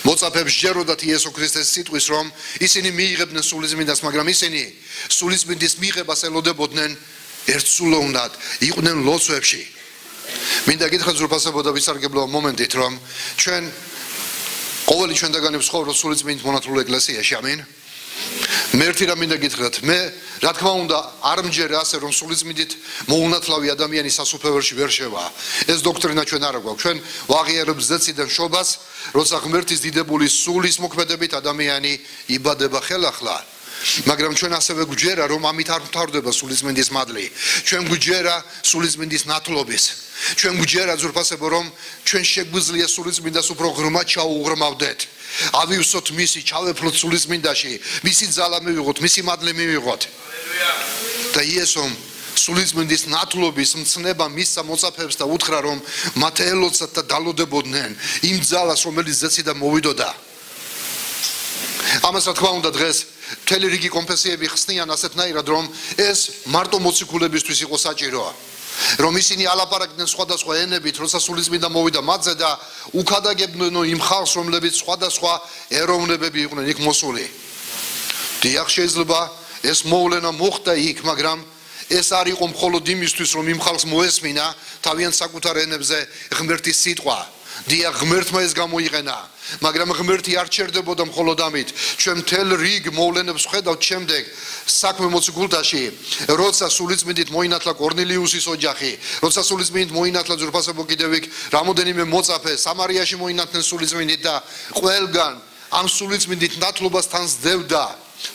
მოწაფეებს ჯეროდათ იესო ქრისტეს სიტყვის რომ ისინი მიიღებდნენ სულიწმინდას მაგრამ ისინი სულიწმინდის მიღებას ელოდებოდნენ ერთსულოვნად იყვნენ ლოცვებში მინდა გითხრათ ზურფასებო და ვისარგებლო მომენტით რომ ჩვენ ყოველი ჩვენთაგანი ვცხოვრობთ სულიწმინდით მონათლულ ეკლესიაში ამინ მე ერთი რამ მინდა გითხრათ, მე რა თქმა უნდა არ მჯერა ასე რომ სულიწმიდით მოუნათლავი ადამიანი სასუფეველში ვერ შევა. ეს დოქტრინა ჩვენ არ გვაქვს. ჩვენ ვაღიარებთ ზეციდან შობას, როცა ღმერთის დიდებული სულის მოქმედებით ადამიანი იბადება ხელახლა. მაგრამ ჩვენ ასევე გვჯერა რომ ამით არ მთავრდება სულიწმინდის მადლი. ჩვენ გვჯერა სულიწმინდის ნათლობის. ჩვენ გვჯერა ძვირფასებო რომ ჩვენ შეგვიძლია სულიწმინდას უფრო ღრმად ჩაუღრმავდეთ. ავივსოთ მისი, ჩავეფლოთ სულიწმინდაში, მისი ძალა მივიღოთ, მისი მადლი მივიღოთ. და იესომ სულიწმინდის ნათლობის მცნება მისცა მოწაფეებს და უთხრა რომ მათ ელოცათ და დალოდებოდნენ იმ ძალას რომელიც ზეციდან მოვიდოდა. ამას რა თქმა უნდა დღეს მთელი რიგი კონფესიები ხსნიან ასეთნაირად რომ ეს მარტო მოციქულებისთვის იყო საჭირო. რომ ისინი ალაპარაკდნენ სხვადასხვა ენებით, როცა სულიწმინდა მოვიდა მათზე და უქადაგებდნენ იმ ხალხს, რომლებიც სხვადასხვა ეროვნებები იყვნენ იქ მოსული. დიახ, შეიძლება ეს მოვლენა მოხდა იქ, მაგრამ ეს არ იყო მხოლოდ იმისთვის, რომ იმ ხალხს მოესმინა თავიანთ საკუთარ ენებზე ღმერთის სიტყვა. დიახ, ღმერთმა ეს გამოიყენა, მაგრამ ღმერთი არ ჩერდებოდა მხოლოდ ამით. ჩვენ მთელ რიგ მოვლენებს ვხედავთ შემდეგ საქმე მოციქულთაში, როცა სულიწმინდით მოინათლა კორნელიუსის ოჯახი, როცა სულიწმინდით მოინათლა ძვირფასებო კიდევ იქ რამოდენიმე მოწაფე სამარიაში მოინათლნენ სულიწმინდით და ყველგან ამ სულიწმინდით ნათლობასთან სდევდა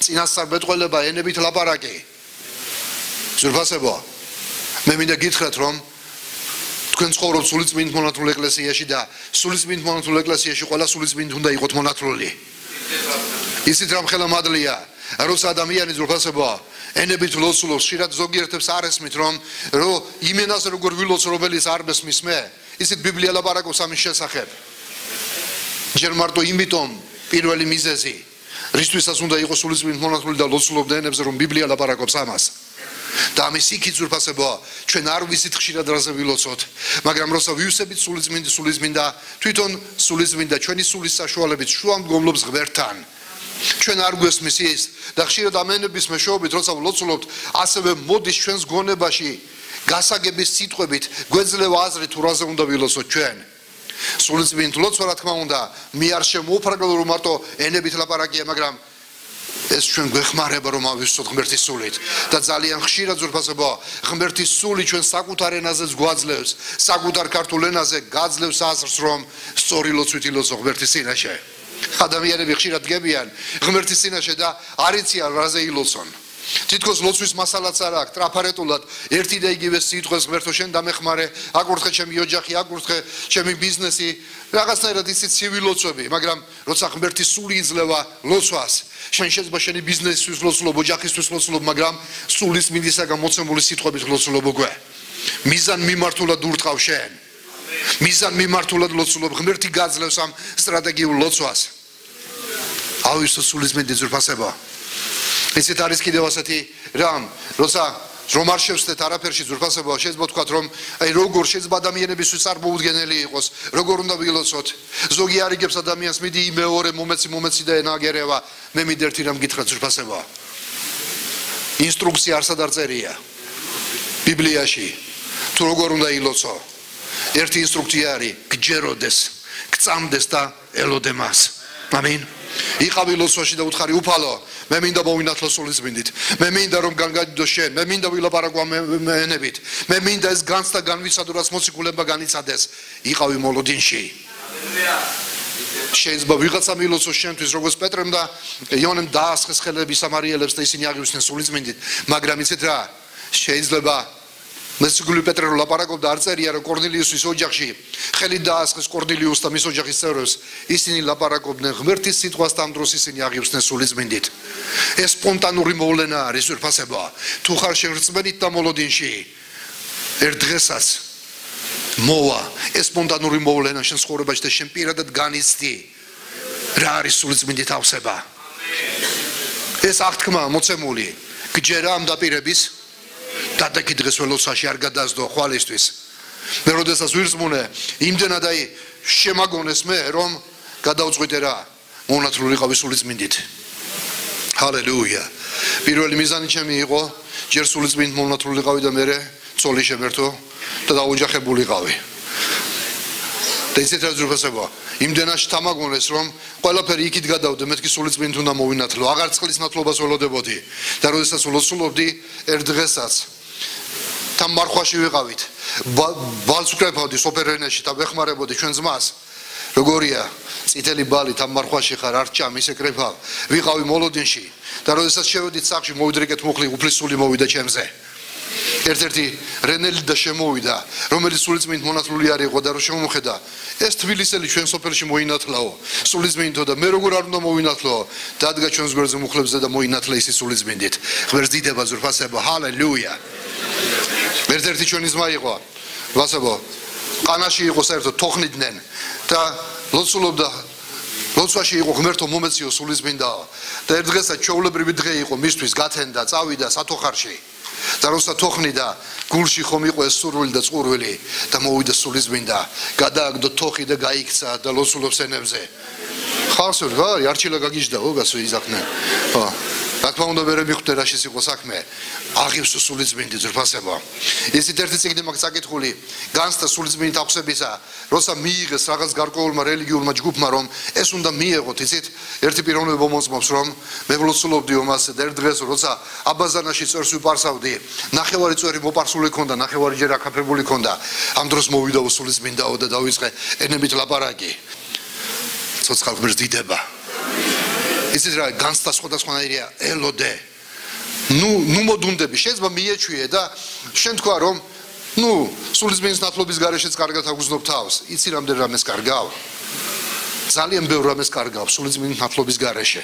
წინასწარმეტყველება ენებით ლაპარაკი. ძვირფასებო, მე მინდა გითხრათ რომ თქვენ ცხოვრობთ სულიწმინდით მონათლულ ეკლესიაში და სულიწმინდით მონათლულ ეკლესიაში ყველა სულიწმინდით უნდა იყოთ მონათლული. ისიც რამ ხელა მადლია, როცა ადამიანი ძვირფასებო ენებით ლოცულობს, ხშირად ზოგიერთებს არ ესმით რომ იმენას როგორ ვილოცო რომელიც არ მესმის მე, ისიც ბიბლია ლაპარაკობს ამის შესახებ. ჯერ მარტო იმიტომ პირველი მიზეზი, რისთვისაც უნდა იყოს სულიწმინდით მონათლული და ლოცულობდა ენებზე რომ ბიბლია ლაპარაკობს ამას. და ამის იქით ძვირფასებო ჩვენ არ ვიცით ხშირად რაზე ვილოცოთ, მაგრამ როცა ვივსებით სულიწმინდა თვითონ სულიწმინდა ჩვენი სულის საშუალებით შუამდგომლობს ღმერთთან. ჩვენ არ გვესმის ის და ხშირად ამენების მეშვეობით როცა ვლოცულობთ, ასევე მოდის ჩვენს გონებაში გასაგების სიტყვებით გვეძლევა აზრი თუ რაზე უნდა ვილოცოთ ჩვენ. სულიწმინდით ლოცვა რა თქმა უნდა მე არ შემოუფრაგლო რომ მარტო ენებით ლაპარაკია, მაგრამ ეს ჩვენ გვეხმარება რომ ავისწოთ ღმერთის სულით და ძალიან ხშირად ძვირფასებო ღმერთის სული ჩვენ საკუთარ ენაზეც გვაძლევს, საკუთარ ქართულ ენაზე გაძლევს აზრს რომ სწორი ლოცვით ილოცო ღმერთის წინაშე. ადამიანები ხშირად დგებიან ღმერთის წინაშე და არ იციან რაზე ილოცონ. თითქოს ლოცვის მასალაც არ აქვს, ტრაფარეტულად ერთი და იგივე სიტყვას ღმერთო შენ დამეხმარე, აკურთხე ჩემი ოჯახი, აკურთხე ჩემი ბიზნესი, რაღაცნაირად ისიც ცივი ლოცვები, მაგრამ როცა ღმერთის სული იძლევა ლოცვას, შენ შეიძლება შენი ბიზნესისთვის ლოცულობ, ოჯახისთვის ლოცულობ, მაგრამ სულის მინდისაგან მოცემული სიტყვებით ლოცულობ უკვე. მიზან მიმართულად ურტყავ შენ. მიზან მიმართულად ლოცულობ, ღმერთი გაძლევს ამ სტრატეგიულ ლოცვას. ავისო სულის მინდის ძვირფასება. ისეთ არის კიდევ ასეთი რამ, როცა რომ არ შევსდეთ არაფერში ძვირფასება, შეიძლება ვთქვათ რომ აი როგორ შეიძლება ადამიანებისთვის არ მოუდგენელი იყოს, როგორ უნდა ვილოცოთ. ზოგი არიგებს ადამიანს, მიდი მეორე მომეცი და ენაგერევა. მე მინდა ერთი რამ გითხრათ ძვირფასება. ინსტრუქცია არსად არ წერია ბიბლიაში თუ როგორ უნდა ილოცო. ერთი ინსტრუქცია არის გჯეროდეს, გწამდეს და ელოდე მას. ამინ. იყავი ლოცვაში და უთხარი უფალო, მე მინდა მოვინათლო სულიწმინდით, მე მინდა რომ განგადიდო შენ, მე მინდა ვილაპარაკო ენებით, მე მინდა ეს განცდა განვიცადო რაც მოციქულებმა განიცადეს, იყავი მოლოდინში. შეიძლება ვიღაცა მილოცოს შენთვის როგორც პეტრემ და იონემ დაასხეს ხელები სამარიელებს და ისინი აღივსდნენ სულიწმინდით, მაგრამ იცით რა, შეიძლება მოციქული პეტრე რომ ლაპარაკობდა არ წერია რომ კორნელიუსის ოჯახში ხელი დაასხეს კორნელიუსს და მის ოჯახის წევრებს, ისინი ლაპარაკობდნენ ღმერთის სიტყვას და ამ დროს ისინი აღივსდნენ სულიწმინდით. ეს სპონტანური მოვლენა არის ძვირფასება. თუ ხარ შენ რწმენით და მოლოდინში, ერთ დღესაც მოვა ეს სპონტანური მოვლენა შენ ცხოვრებაში და შენ პირადად განიცდი რა არის სულიწმინდით ავსება. ეს აღთქმა მოცემული გჯერა ამ დაპირების დადაკი დღეს ველოცვაში არ გადასდო ხვალისთვის. მე როდესაც ვირწმუნე, იმდენად აი შემაგონეს მე რომ გადავწყვიტე რა, მონათლულიყავი სულიწმინდით. ჰალელუია. პირველი მიზანი ჩემი იყო, ჯერ სულიწმინდით მონათლულიყავი და მერე ცოლი შემერთო და დაოჯახებულიყავი. და ისეთ რა ძრუფასება იმდენაში თამაგონეს რომ ყველაფერი იქით გადავდე მეთქი სული წმინდით უნდა მოვინათლო აღარ წყლის ნათლობას ველოდებოდი და როდესაც ვლოცულობდი ერთ დღესაც თან მარხვაში ვიყავით ბალს ვკრებავდი სოფერენაში და ვეხმარებოდი ჩვენ ძმას როგორია წითელი ბალი თან მარხვაში ხარ არ ჭამ ისე კრებავ ვიყავი მოლოდინში და როდესაც შევედით სახში მოვიდრეკეთ მუხლი უფლის სული მოვიდა ჩემზე ერთ-ერთი რენელი და შემოვიდა რომელიც სულიწმინდით მონათლული არ იყო და რო შემომხედა ეს თბილისელი ჩვენ სოფელში მოინათლაო სულიწმინდითო და მე როგორ არ უნდა მოვინათლოო დადგა ჩვენს გვერდზე მუხლებზე და მოინათლა ისი სულიწმინდით ღმერთს დიდება ზურფასება ჰალელუია ერთ-ერთი ჩვენი ძმა იყო ვასებო ყანაში იყო საერთოდ თოხნიდნენ და ლოცულობდა ლოცვაში იყო ღმერთო მომეციო სულიწმინდაო და ერთ დღესაც ჩვეულებრივი დღე იყო მისთვის გათენდა წავიდა სათოხარში და როცა თოხნიდა გულში ხომ იყო ეს სურვილი და წყურვილი და მოვიდა სულიწმინდა გადააგდო თოხი და გაიქცა და ლოცულობს ენებზე ხალხს ვარ არჩილა გაგიჟდაო გასო იზახნენ ხო რა თქმა უნდა ვერ მიხვდე რაშიც იყო საქმე აღივსო სულიწმინდი ზრფასება ისეთ ერთი წიგნი მაქვს საკითხული განცდა სულიწმინდით აღსებისა როცა მიიღეს რაღაც გარკვეულმა რელიგიურმა ჯგუფმა რომ ეს უნდა მიეღოთ იცით ერთი პიროვნება მომწმობს რომ მე ვლოცულობდი ომასე და ერთ დღეს როცა აბაზანაში წერს ვიპარსავდი ნახევარი წვერი მოპარსული ქონდა ნახევარი ჯერ აკაფებული ქონდა ამ დროს მოვიდა სულიწმინდაო და დავიწყე ენებით ლაპარაკი ცოცხალ ღმერთს დიდება ისიც რა განცდა სხვადასხვანაირია ელოდე ნუ მოდუნდები შეიძლება მიეჩვიე და შენ თქვა რომ ნუ სულიწმინდის ნათლობის გარეშეც კარგად აგუზნობ თავს იცი რამდენ რამეს კარგავ ძალიან ბევრ რამეს კარგავ სულიწმინდის ნათლობის გარეშე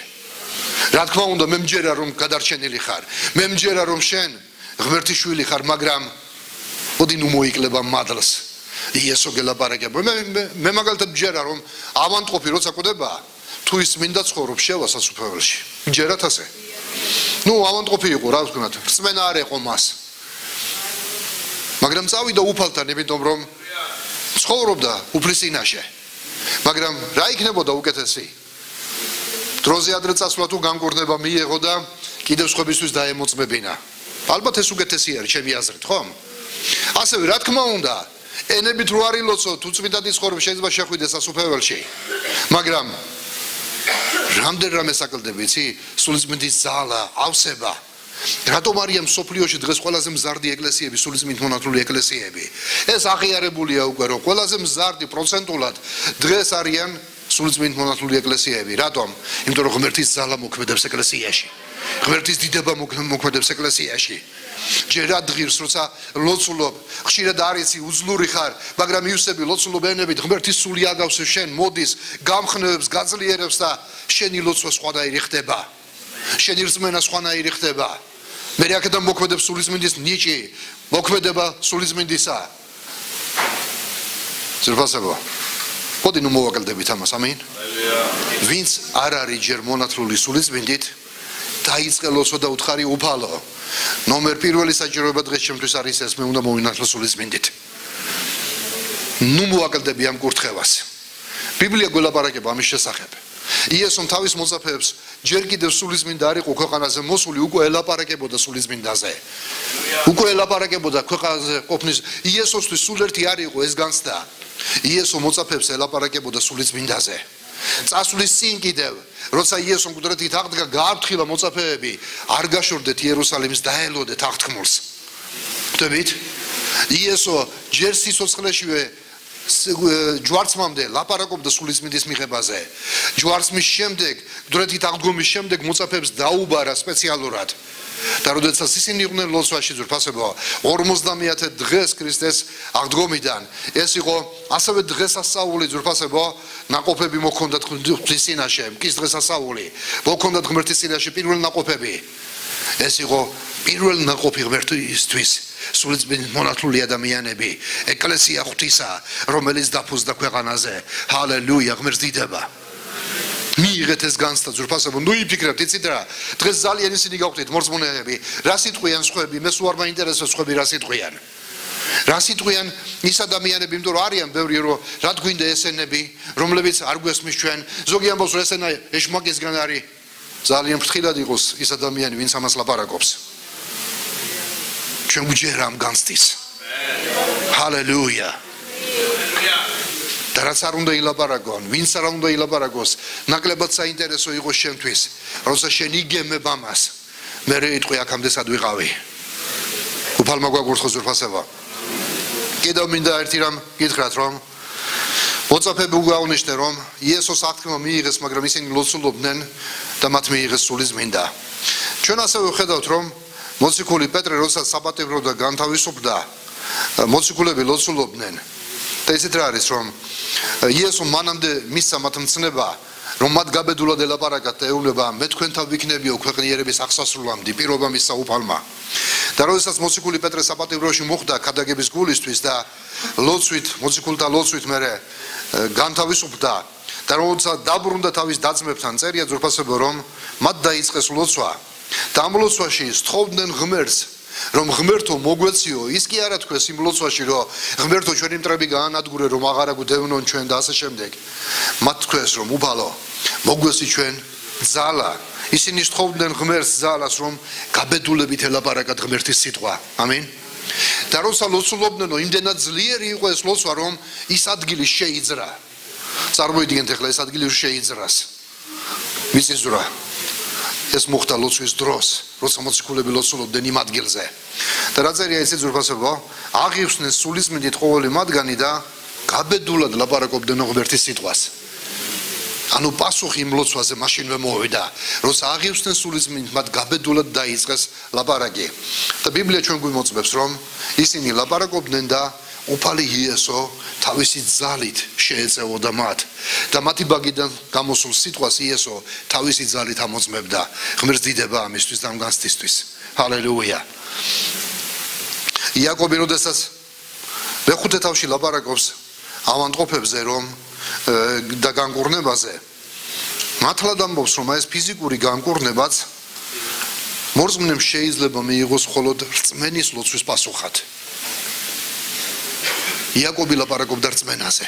რა თქმა უნდა მე მჯერა რომ გადარჩენილი ხარ მე მჯერა რომ შენ ღმერთის შვილი ხარ მაგრამ მოდი ნუ მოიკლება მადლს იესო გელაპარაკება მე მაგალითად მჯერა რომ ავანტყოფი როცა კვდება თუ ის მინდა ცხოვრობ შევა სასუფეველში მჯერათ ასე ნუ ავანტყოფი იყო რა ვთქვათ რწმენა არ ეყო მას მაგრამ წავიდა უფალთან იმიტომ რომ ცხოვრობდა უფლის წინაშე მაგრამ რა იქნებოდა უკეთესი დროზე ადრე წასვლა თუ განკურნება მიეღო და კიდევ სხვებისთვის დაემოწმებინა ალბათ ეს უკეთესი არის ჩემი აზრით ხომ ასევე რა თქმა უნდა ენებით რო არ ილოცო თუ წმინდადი ცხოვრება შეიძლება შეხვიდეს სასუფეველში მაგრამ რამდენ რამეს აკლდები იცი სულიწმინდის ძალა ავსება რატომ არიან სოფლიოში დღეს ყველაზე მზარდი ეკლესიები სულიწმინდით მონათლული ეკლესიები ეს აღიარებულია უკვე რომ ყველაზე მზარდი პროცენტულად დღეს არიან სულიწმინდით მონათლული ეკლესიები რატომ იმიტომ რომ ღმერთის ძალა მოქმედებს ეკლესიაში ღმერთის დიდება მოქმედებს ეკლესიაში ჯერ ადგილს როცა ლოცულობ ხშირად არიცი უძლური ხარ მაგრამ იუსები ლოცულობ ენებით ღმერთის სული აგავს შენ მოდის გამხნევებს გაძლიერებს და შენი ლოცვა სხვანაირი ხდება შენი რწმენა სხვანაირი ხდება მე აქედან მოქმედებს სულიწმინდის ნიჭი მოქმედება სულიწმინდისა ზრფასება მოდი ნუ მოვაკლდებით ამას ამინ ვინც არ არის ჯერ მონათლული სულიწმინდით დაიწყე ლოცვა და უთხარი უფალო ნომერ პირველი საჭიროება დღეს ჩემთვის არის ეს მე უნდა მოვინათლო სულიწმინდით ნუ მოვაკლდები ამ კურთხევას ბიბლია გველაპარაკება ამის შესახებ იესომ თავის მოწაფეებს ჯერ კიდევ სულიწმინდა არ იყო ქვეყანაზე მოსული უკვე ელაპარაკებოდა სულიწმინდაზე უკვე ელაპარაკებოდა ქვეყანაზე ყოფნის იესოსთვის სულ ერთი არ იყო ეს განცდა იესო მოწაფეებს ელაპარაკებოდა სულიწმინდაზე წასვლის წინ კიდევ როცა იესომ მკვდრეთით აღდგა გააფრთხილა მოწაფეები არ გაშორდეთ იერუსალიმს დაელოდეთ აღთქმულს ხდებით იესო ჯერ სიცოცხლეშივე ჯვარცმამდე ლაპარაკობდა სულიწმინდის მიღებაზე ჯვარცმის შემდეგ მკვდრეთით აღდგომის შემდეგ მოწაფეებს დაუბარა სპეციალურად და როდესაც ისინი იყვნენ ლოცვაში ზრფასებო 50 დღეს ქრისტეს აღდგომიდან ეს იყო ასევე დღესასწაული ზრფასებო ნაყოფები მოქონდათ ღვთის წინაშე მკის დღესასწაული მოქონდათ ღმერთის წინაშე პირველი ნაყოფები ეს იყო პირველი ნაყოფი ღმერთისთვის სულიწმინდით მონათლული ადამიანები ეკლესია ღვთისა რომელიც დაფუძნდა ქვეყანაზე ჰალელუია ღმერთს დიდება მიიღეთ ეს განცდა ზრფასებო ნუ იფიქრებთ იცით რა დღეს ძალიან ისინი გავხდით მორწმუნეები რა სიტყვიან სხვები მე სულ არ მაინტერესებს სხვები რა სიტყვიან რა სიტყვიან ის ადამიანები იმიტომ რომ არიან ბევრი რომ რა გვინდა ესენები რომლებიც არ გვესმის ჩვენ ზოგი ამბობს რომ ესენა ეშმაკისგან არის ძალიან ფრთხილად იყოს ის ადამიანი ვინც ამას ლაპარაკობს ჩვენ გვჯერა ამ განცდის ჰალელუია და რაც არ უნდა ილაპარაკონ, ვინც არ უნდა ილაპარაკოს, ნაკლებად საინტერესო იყოს შენთვის, როცა შენ იგემებ ამას, მე იტყვი აქამდე სად ვიყავი. უფალმა გვაგურთხოს ზურფასება. კიდევ მინდა ერთი რამ გითხრათ, რომ მოწაფეები უგაუნიშნე, რომ იესოს აღთქმა მიიღეს, მაგრამ ისინი ლოცულობდნენ და მათ მიიღეს სული წმინდა. ჩვენ ასევე ვხედავთ, რომ მოციქული პეტრე, როდესაც საპატიმრობდა განთავისუფლდა, მოციქულები ლოცულობდნენ. და ისეთ რა არის, რომ იესო მანამდე მისცა მათ მცნება, რომ მათ გაბედულად ელაპარაკათ და ეუბნება, მე თქვენთან ვიქნებიო ქვეყნიერების აღსასრულამდე, პირობა მისცა უფალმა. და როდესაც მოციქული პეტრე საპატიმროში მოხვდა ქადაგების გულისთვის და ლოცვით, მოციქულთა ლოცვით მერე განთავისუფლდა და როდესაც დაბრუნდა თავის დაძმებთან, წერია ძვირფასებო, რომ მათ დაიწყეს ლოცვა და ამ ლოცვაში სთხოვდნენ ღმერთს, რომ ღმერთო მოგვეციო, ის კი არა თქვეს იმ ლოცვაში, რომ ღმერთო ჩვენი მტრები გაანადგურე, რომ აღარა გვდევნონ ჩვენ და ასე შემდეგ. მათ თქვეს, რომ უფალო, მოგვეცი ჩვენ ძალა. ისინი სთხოვდნენ ღმერთს ძალას, რომ გაბედულებით ელაპარაკათ ღმერთის სიტყვა. ამინ. და როცა ლოცულობდნენ, იმდენად ძლიერი იყო ეს ლოცვა, რომ ის ადგილი შეიძრა. წარმოიდგინეთ ახლა ეს ადგილი შეიძრას. მიწისძვრა. ეს მოხდა ლოცვის დროს, როცა მოციქულები ლოცულობდნენ იმ ადგილზე. და რა წერია ისე ძვირფასებო, აღივსნენ სულისმიდით ყოველი მათგანი და გაბედულად ლაპარაკობდნენ ღმერთის სიტყვას. ანუ პასუხი იმ ლოცვაზე მაშინვე მოვიდა, როცა აღივსნენ სულისმიდით მათ გაბედულად დაიწყეს ლაპარაკი. და ბიბლია ჩვენ გვიმოწმებს, რომ ისინი ლაპარაკობდნენ და უფალი იესო თავისი ძალით შეეწევოდა მათ და მათი ბაგიდან გამოსულ სიტყვას იესო თავისი ძალით ამოწმებდა. ღმერთს დიდება ამისთვის და ამ განცდისთვის. ჰალელუია. იაკობი როდესაც მეხუთე თავში ლაპარაკობს ავადმყოფებზე, რომ და განკურნებაზე, მართლად ამბობს, რომ ეს ფიზიკური განკურნებაც მორწმუნემ შეიძლება მიიღოს მხოლოდ რწმენის ლოცვის პასუხად. იაკობი ლაპარაკობდა რწმენაზე.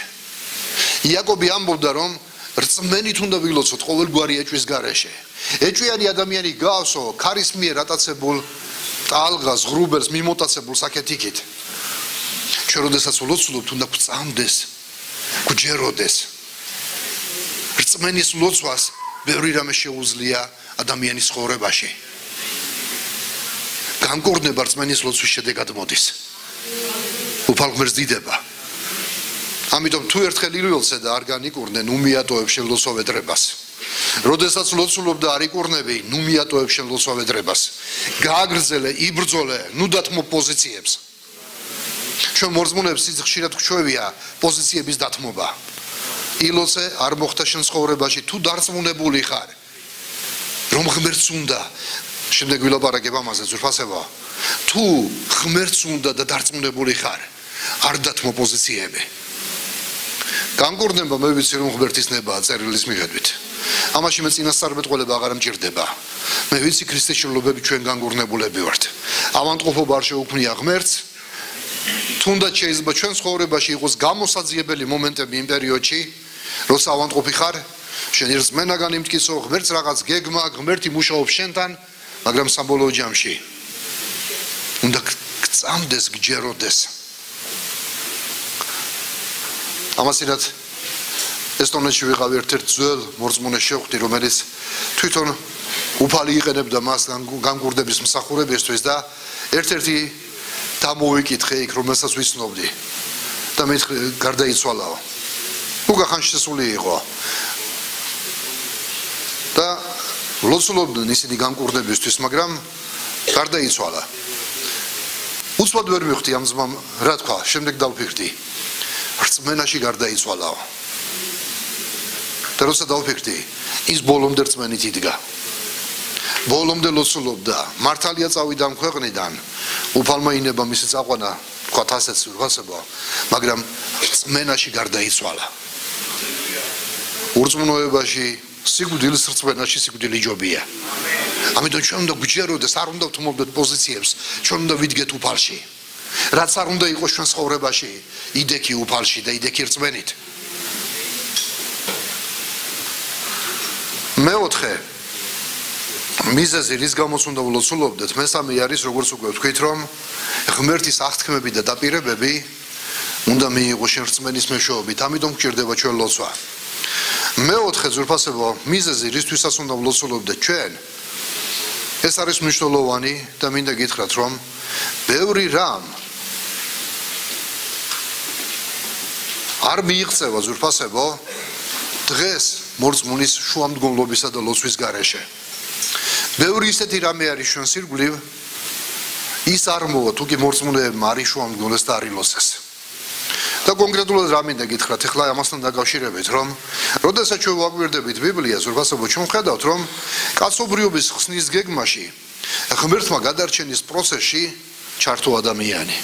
იაკობი ამბობდა, რომ რწმენით უნდა ვილოცოთ ყოველგვარი ეჭვის გარეშე. ეჭვიანი ადამიანი გავსო ქარის მიერ ატაცებულ ტალღას, ღრუბელს, მიმოტაცებულ საკეთიქით. ჩვენ როდესაც ვლოცულობთ, უნდა გვწამდეს, გვჯეროდეს. რწმენის ლოცვას ბევრი რამე შეუძლია ადამიანის ცხოვრებაში. განკურნება რწმენის ლოცვის შედეგად მოდის. უფალ ღმერთს დიდება. ამიტომ თუ ერთხელ ილოცე და არ განიკურნე, ნუ მიატოვებ შენ ლოცვავედრებას. როდესაც ლოცულობდა არ იკურნები, ნუ მიატოვებ შენ ლოცვავედრებას. გააგრძელე, იბრძოლე, ნუ დათმო პოზიციებს. ჩვენ მორწმუნეებს ხშირად გვჩვევია პოზიციების დათმობა. ილოცე არ მოხდა შენ ცხოვრებაში, თუ დარწმუნებული ხარ, რომ ღმერთს უნდა, შემდეგ ვილაპარაკებ ამაზე ძვირფასება, თუ ღმერთს უნდა და დარწმუნებული ხარ, არ დათმო პოზიციები. განკურნება მე ვიცი, რომ ღმერთის ნებაა წერილის მიხედვით. ამაში მე წინასწარმეტყველება აღარ მჭირდება. მე ვიცი ქრისტიანულობები ჩვენ განკურნებულები ვართ. ავადმყოფობა არ შეუქმნია ღმერთს. თუნდაც შეიძლება ჩვენ ცხოვრებაში იყოს გამოსაძიებელი მომენტები იმ პერიოდში, როცა ავადმყოფი ხარ, შენ რწმენა განიმტკიცო, ღმერთს რაღაც გეგმა, ღმერთი მუშაობს შენთან, მაგრამ საბოლოო ჯამში უნდა გწამდეს, გჯეროდეს. ამასინათ ესტონეთში ვიყავი ერთ-ერთ ძველ მორწმუნეს შევხვდი, რომელიც თვითონ უფალი იყენებდა მას განკურნების მსახურებისთვის და ერთ-ერთი დამოვიკითხე იქ, რომელსაც ვიცნობდი და მე გარდაიცვალაო. უგახანში შესული იყო და ლოცულობდნენ ისინი განკურნებისთვის, მაგრამ გარდაიცვალა. უცბად ვერ მივხვდი ამ ძმამ რა თქვა, შემდეგ დავფიქრდი. რწმენაში გარდაიცვალაო. და როცა დავფიქრდი, ის ბოლომდე რწმენით იდგა. ბოლომდე ლოცულობდა, მართალია წავიდა ამ ქვეყნიდან, უფალმა ინება მისი წაყვანა, თქვათ ასეც ვიღაცებო, მაგრამ რწმენაში გარდაიცვალა. ურწმუნოებაში სიკვდილის რწმენაში სიკვდილი ჯობია. ამიტომ ჩვენ უნდა გვჯეროდეს, არ უნდა ვთმობდეთ პოზიციებს, ჩვენ უნდა ვიდგეთ უფალში. რაც არ უნდა იყოს ჩვენ ცხოვრებაში, იდექი უფალში და იდექი რწმენით. მეოთხე მიზეზი, რის გამოც უნდა ვლოცულობდეთ, მესამე არის, როგორც უკვე ვთქვით, რომ ღმერთის აღთქმები და დაპირებები უნდა მიიღო შენ რწმენის მეშვეობით, ამიტომ გჭირდება ჩვენ ლოცვა. მეოთხე ძვირფასებო, მიზეზი რისთვისაც უნდა ვლოცულობდეთ ჩვენ. ეს არის მნიშვნელოვანი და მინდა გითხრათ, რომ ბევრი რამ არ მიიღწევა ძვირფასებო დღეს მორწმუნის შუამდგომლობისა და ლოცვის გარეშე. ბევრი ისეთი რამე არის ჩვენ სირგვლივ, ის არ მოვა თუ კი მორწმუნეებმა არ შუამდგომლეს და არ ილოცეს. და კონკრეტულად რა მინდა გითხრათ, ეხლა ამასთან დაკავშირებით, რომ როდესაც ჩვენ ვაკვირდებით ბიბლიას, ზოგადად ჩვენ ხედავთ, რომ კაცობრიობის ხსნის გეგმაში ღმერთმა გადარჩენის პროცესში ჩართო ადამიანი.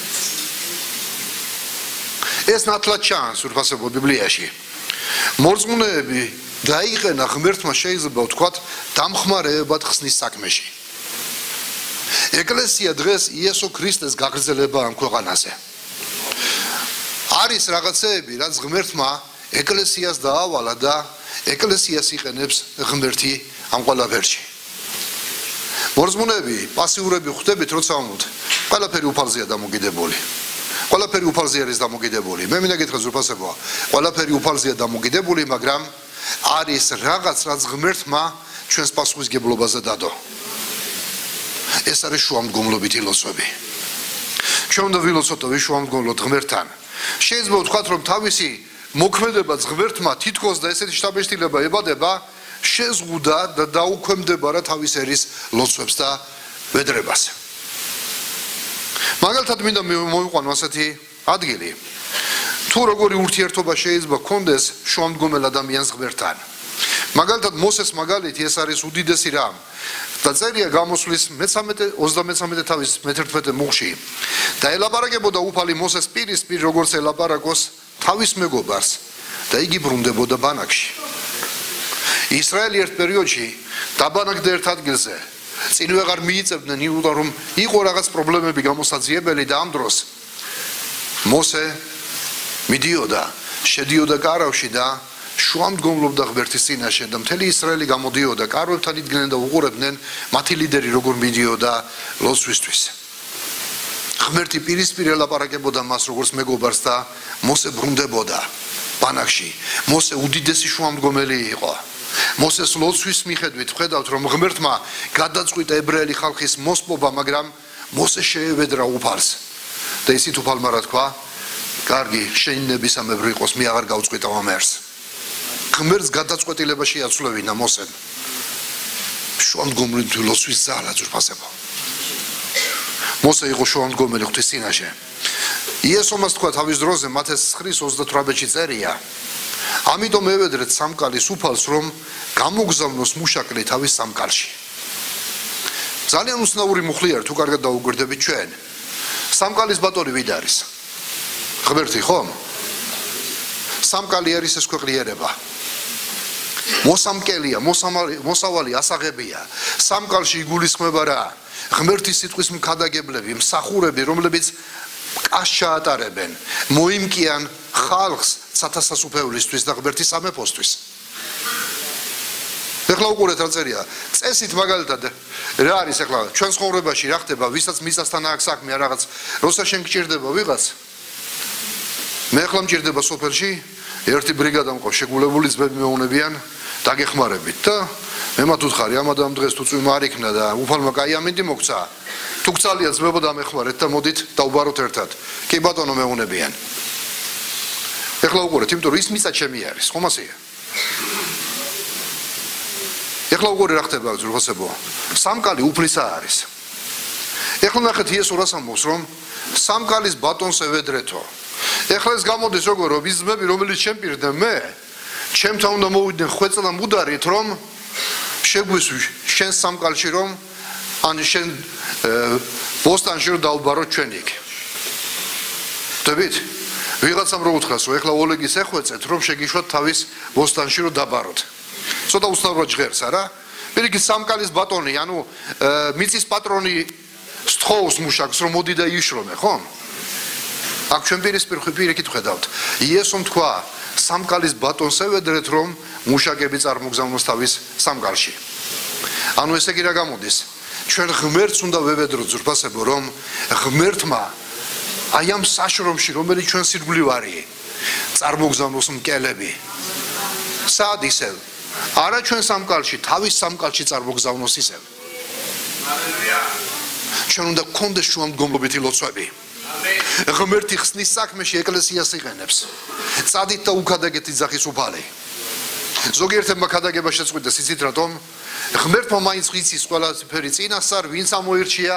ეს ნათლად ჩანს ზოგადად ბიბლიაში. მორწმუნეები დაიყენა ღმერთმა შეიძლება ვთქვათ დამხმარეებად ხსნის საქმეში. ეკლესია დღეს იესო ქრისტეს გაგრძელება ამ ქვეყანაზე. არის რაღაცეები, რაც ღმერთმა ეკლესიას დაავალა და ეკლესიას იყენებს ღმერთი ამ ყველაფერში. მორწმუნეები პასიურები ხვდებით, როცა ამოთ, ყველაფერი უფალზეა დამოკიდებული. ყველაფერი უფალზე არის დამოკიდებული. მე მინდა გითხრათ ზურფასებო, ყველაფერი უფალზეა დამოკიდებული, მაგრამ არის რაღაც, რაც ღმერთმა ჩვენს პასუხისგებლობაზე დადო. ეს არის შუამდგომლობითი ლოცვები. ჩვენ უნდა ვილოცოთ და ვიშუამდგომლოთ ღმერთთან. შეიძლება ვთქვათ, რომ თავისი მოქმედებაც ღმერთმა თითქოს და ესეთი შთაბეჭდილება ებადება, შეზღუდა და დაუქვემდებარა თავის ერის ლოცვებს და ვედრებას. მაგალითად მინდა მოვიყვანო ასეთი ადგილი. თუ როგორი ურთიერთობა შეიძლება გქონდეს შუამდგომელ ადამიანს ღმერთთან. მაგალითად მოსეს მაგალითი ეს არის უდიდესი რამ. და წერია გამოსვლის 33 თავის 11 მუხში და ელაპარაკებოდა უფალი მოსეს პირისპირ როგორც ელაპარაკოს თავის მეგობარს და იგი ბრუნდებოდა ბანაკში. ისრაელი ერთ პერიოდში დაბანაკდა ერთ ადგილზე. წინ ვეღარ მიიწევდნენ, იმიტომ რომ იყო რაღაც პრობლემები გამოსაძიებელი და ამ დროს მოსე მიდიოდა, შედიოდა კარავში და შუამდგომლობდა ღმერთის წინაშე და მთელი ისრაელი გამოდიოდა კარვებთან იდგნენ და უყურებდნენ მათი ლიდერი როგორ მიდიოდა ლოცვისთვის. ღმერთი პირისპირ ელაპარაკებოდა მას როგორც მეგობარს და მოსე ბრუნდებოდა ბანაკში. მოსე უდიდესი შუამდგომელი იყო. მოსეს ლოცვის მიხედვით ხედავთ, რომ ღმერთმა გადაწყვიტა ებრაელი ხალხის მოსპობა, მაგრამ მოსე შეევედრა უფალს და ისიც უფალმა რა თქვა, კარგი, შენი ნებისამებრ იყოს, მე აღარ გავწყვიტავ ამ ერს. ღმერთს გადაწყვეტილებაში აცვლევინა მოსემ. შუამდგომლითი ლოცვის ძალა ძვირფასებო. მოსე იყო შუამდგომელი ღვთის წინაშე. იესომას თქვა თავის დროზე მათეს 9:38-ში წერია. ამიტომ ევედრეთ სამკალის უფალს, რომ გამოგზავნოს მუშაკლი თავის სამკალში. ძალიან უცნაური მუხლი არის, თუ კარგად დაუგვირდებით ჩვენ. სამკალის ბატონი ვინ არის? ღმერთი ხომ? სამკალი არის ეს ქვეყნიერება. მოსამკელია, მოსავალი ასაღებია. სამკალში იგულისხმება რა? ღმერთის სიტყვის მქადაგებლები, მსახურები, რომლებიც კაშს ჩაატარებენ, მოიმკიან ხალხს სათასასუფევლისთვის და ღმერთის სამეფოსთვის. ეხლა უყურეთ რა წერია. წესით მაგალითად რა არის ეხლა ჩვენ ცხოვრებაში რა ხდება, ვისაც მიწასთან აქვს საქმე რაღაც, როცა შენ გჭირდება ვიღაც. მე ახლა მჭირდება სოფელში ერთი ბრიგადა მყავს შეგულებული ძმები მეუნებიან დაგეხმარებით და მე მათ უთხარი ამ ადამ დღეს თუ წვიმა არ იქნა და უფალმა კაი ამინდი მოგცა თუ გწალია ძმებო დამეხმარეთ და მოდით დავუბაროთ ერთად კი ბატონო მეუნებიან ეხლა უყურეთ იმიტომ რომ ის მიწა ჩემი არის ხომ ასეა ეხლა უყურე რა ხდება ზურგოსებო სამკალი უფლისა არის ეხლა ნახეთ იესო რას ამბობს რომ სამკალის ბატონს ევედრეთო ეხლა ეს გამოდის როგორ რომ ის ძმები რომელიც ჩემ პირდა მე ჩემთან უნდა მოვიდნენ ხვეწა მუდარით რომ შეგვისვი შენ სამკალში რომ ან შენ ბოსტანში რომ დავბაროთ ჩვენ იქ დებით ვიღაცამ რო უთხრას რომ ეხლა ოლეგის ეხვეწეთ რომ შეგიშვათ თავის ბოსტანში რომ დაბაროთ ცოტა უცნაურად ჟღერს არა პირიქით სამკალის ბატონი ანუ მიწის პატრონი სთხოვს მუშაკს რომ მოდი და იშრომე ხო აქ ჩვენ პირისპირ პირიქით ხედავთ იესომ თქვა სამკალის ბატონს ევედრეთ რომ მუშაკები წარმოგზავნოს თავის სამკალში ანუ ესე კი რა გამოდის ჩვენ ღმერთს უნდა ვევედროთ ზურფასებო რომ ღმერთმა აი ამ საშრომში რომელიც ჩვენ სირგვლივ არის წარმოგზავნოს მკელები სად ისევ არა ჩვენ სამკალში თავის სამკალში წარმოგზავნოს ისევ ჩვენ უნდა გქონდეს შუამდგომლობითი ლოცვები ღმერთი ხსნის საქმეში ეკლესიას იყენებს წადით და უქადაგეთ იძახის უფალი ზოგიერთებმა ქადაგება შეწყვიტეს იცით რატომ ღმერთმა მაინც იცის ყველაფერი წინასწარ ვინც ამოირჩია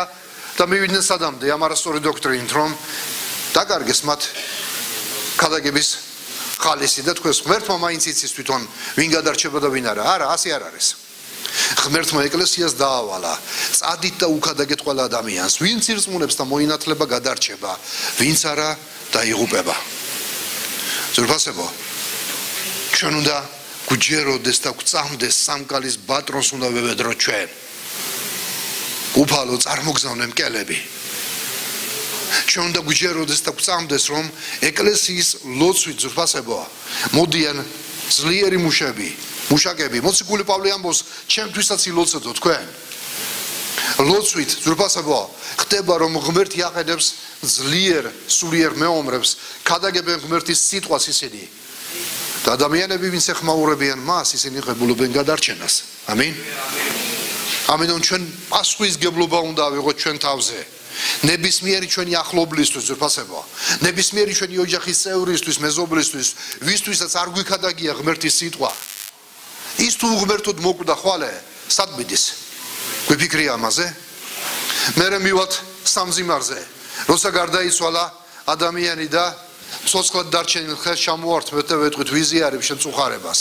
და მივიდნენ სადამდე ამ არასწორი დოქტრინით რომ დაკარგეს მათ ქადაგების ხალისი და თქვენს ღმერთმა მაინც იცის თვითონ ვინ გადარჩება და ვინ არა ასე არ არის ღმერთმა ეკლესიას დაავალა წადით და უქადაგეთ ყველა ადამიანს ვინც ირწმუნებს და მოინათლება გადარჩება ვინც არა დაიღუპება ძვირფასებო ჩვენ უნდა გვჯეროდეს და გვწამდეს სამკალის ბატრონს უნდა ვევედროთ ჩვენ უფალო წარმოგზავნე მკელები ჩვენ უნდა გვჯეროდეს და გვწამდეს რომ ეკლესიის ლოცვით ძვირფასებო მოდიან ძლიერი მუშაკები მოციქული პავლე ამბობს ჩემთვისაც ილოცეთო თქვენ ლოცვით ძვირფასებო ხდება რომ ღმერთი აყენებს ძლიერ სულიერ მეომრებს ქადაგებენ ღმერთის სიტყვას ისინი და ადამიანები ვინც ეხმაურებიან მას ისინი ღებულობენ გადარჩენას ამინ ამიტომ ჩვენ პასუხისგებლობა უნდა ავიღოთ ჩვენ თავზე ნებისმიერი ჩვენი ახლობლისთვის ძვირფასებო ნებისმიერი ჩვენი ოჯახის წევრისთვის მეზობლისთვის ვისთვისაც არ გვიქადაგია ღმერთის სიტყვა ის თუ ღმერთოდ მოკვდა ხვალე სად მიდის გვიფიქრია ამაზე მერე მივათ სამზიმარზე როცა გარდაიცვალა ადამიანი და ცოცხლად დარჩენილ ხეს ჩამოვართმევთ და ვეტყვით ვიზიარებ შენ წუხარებას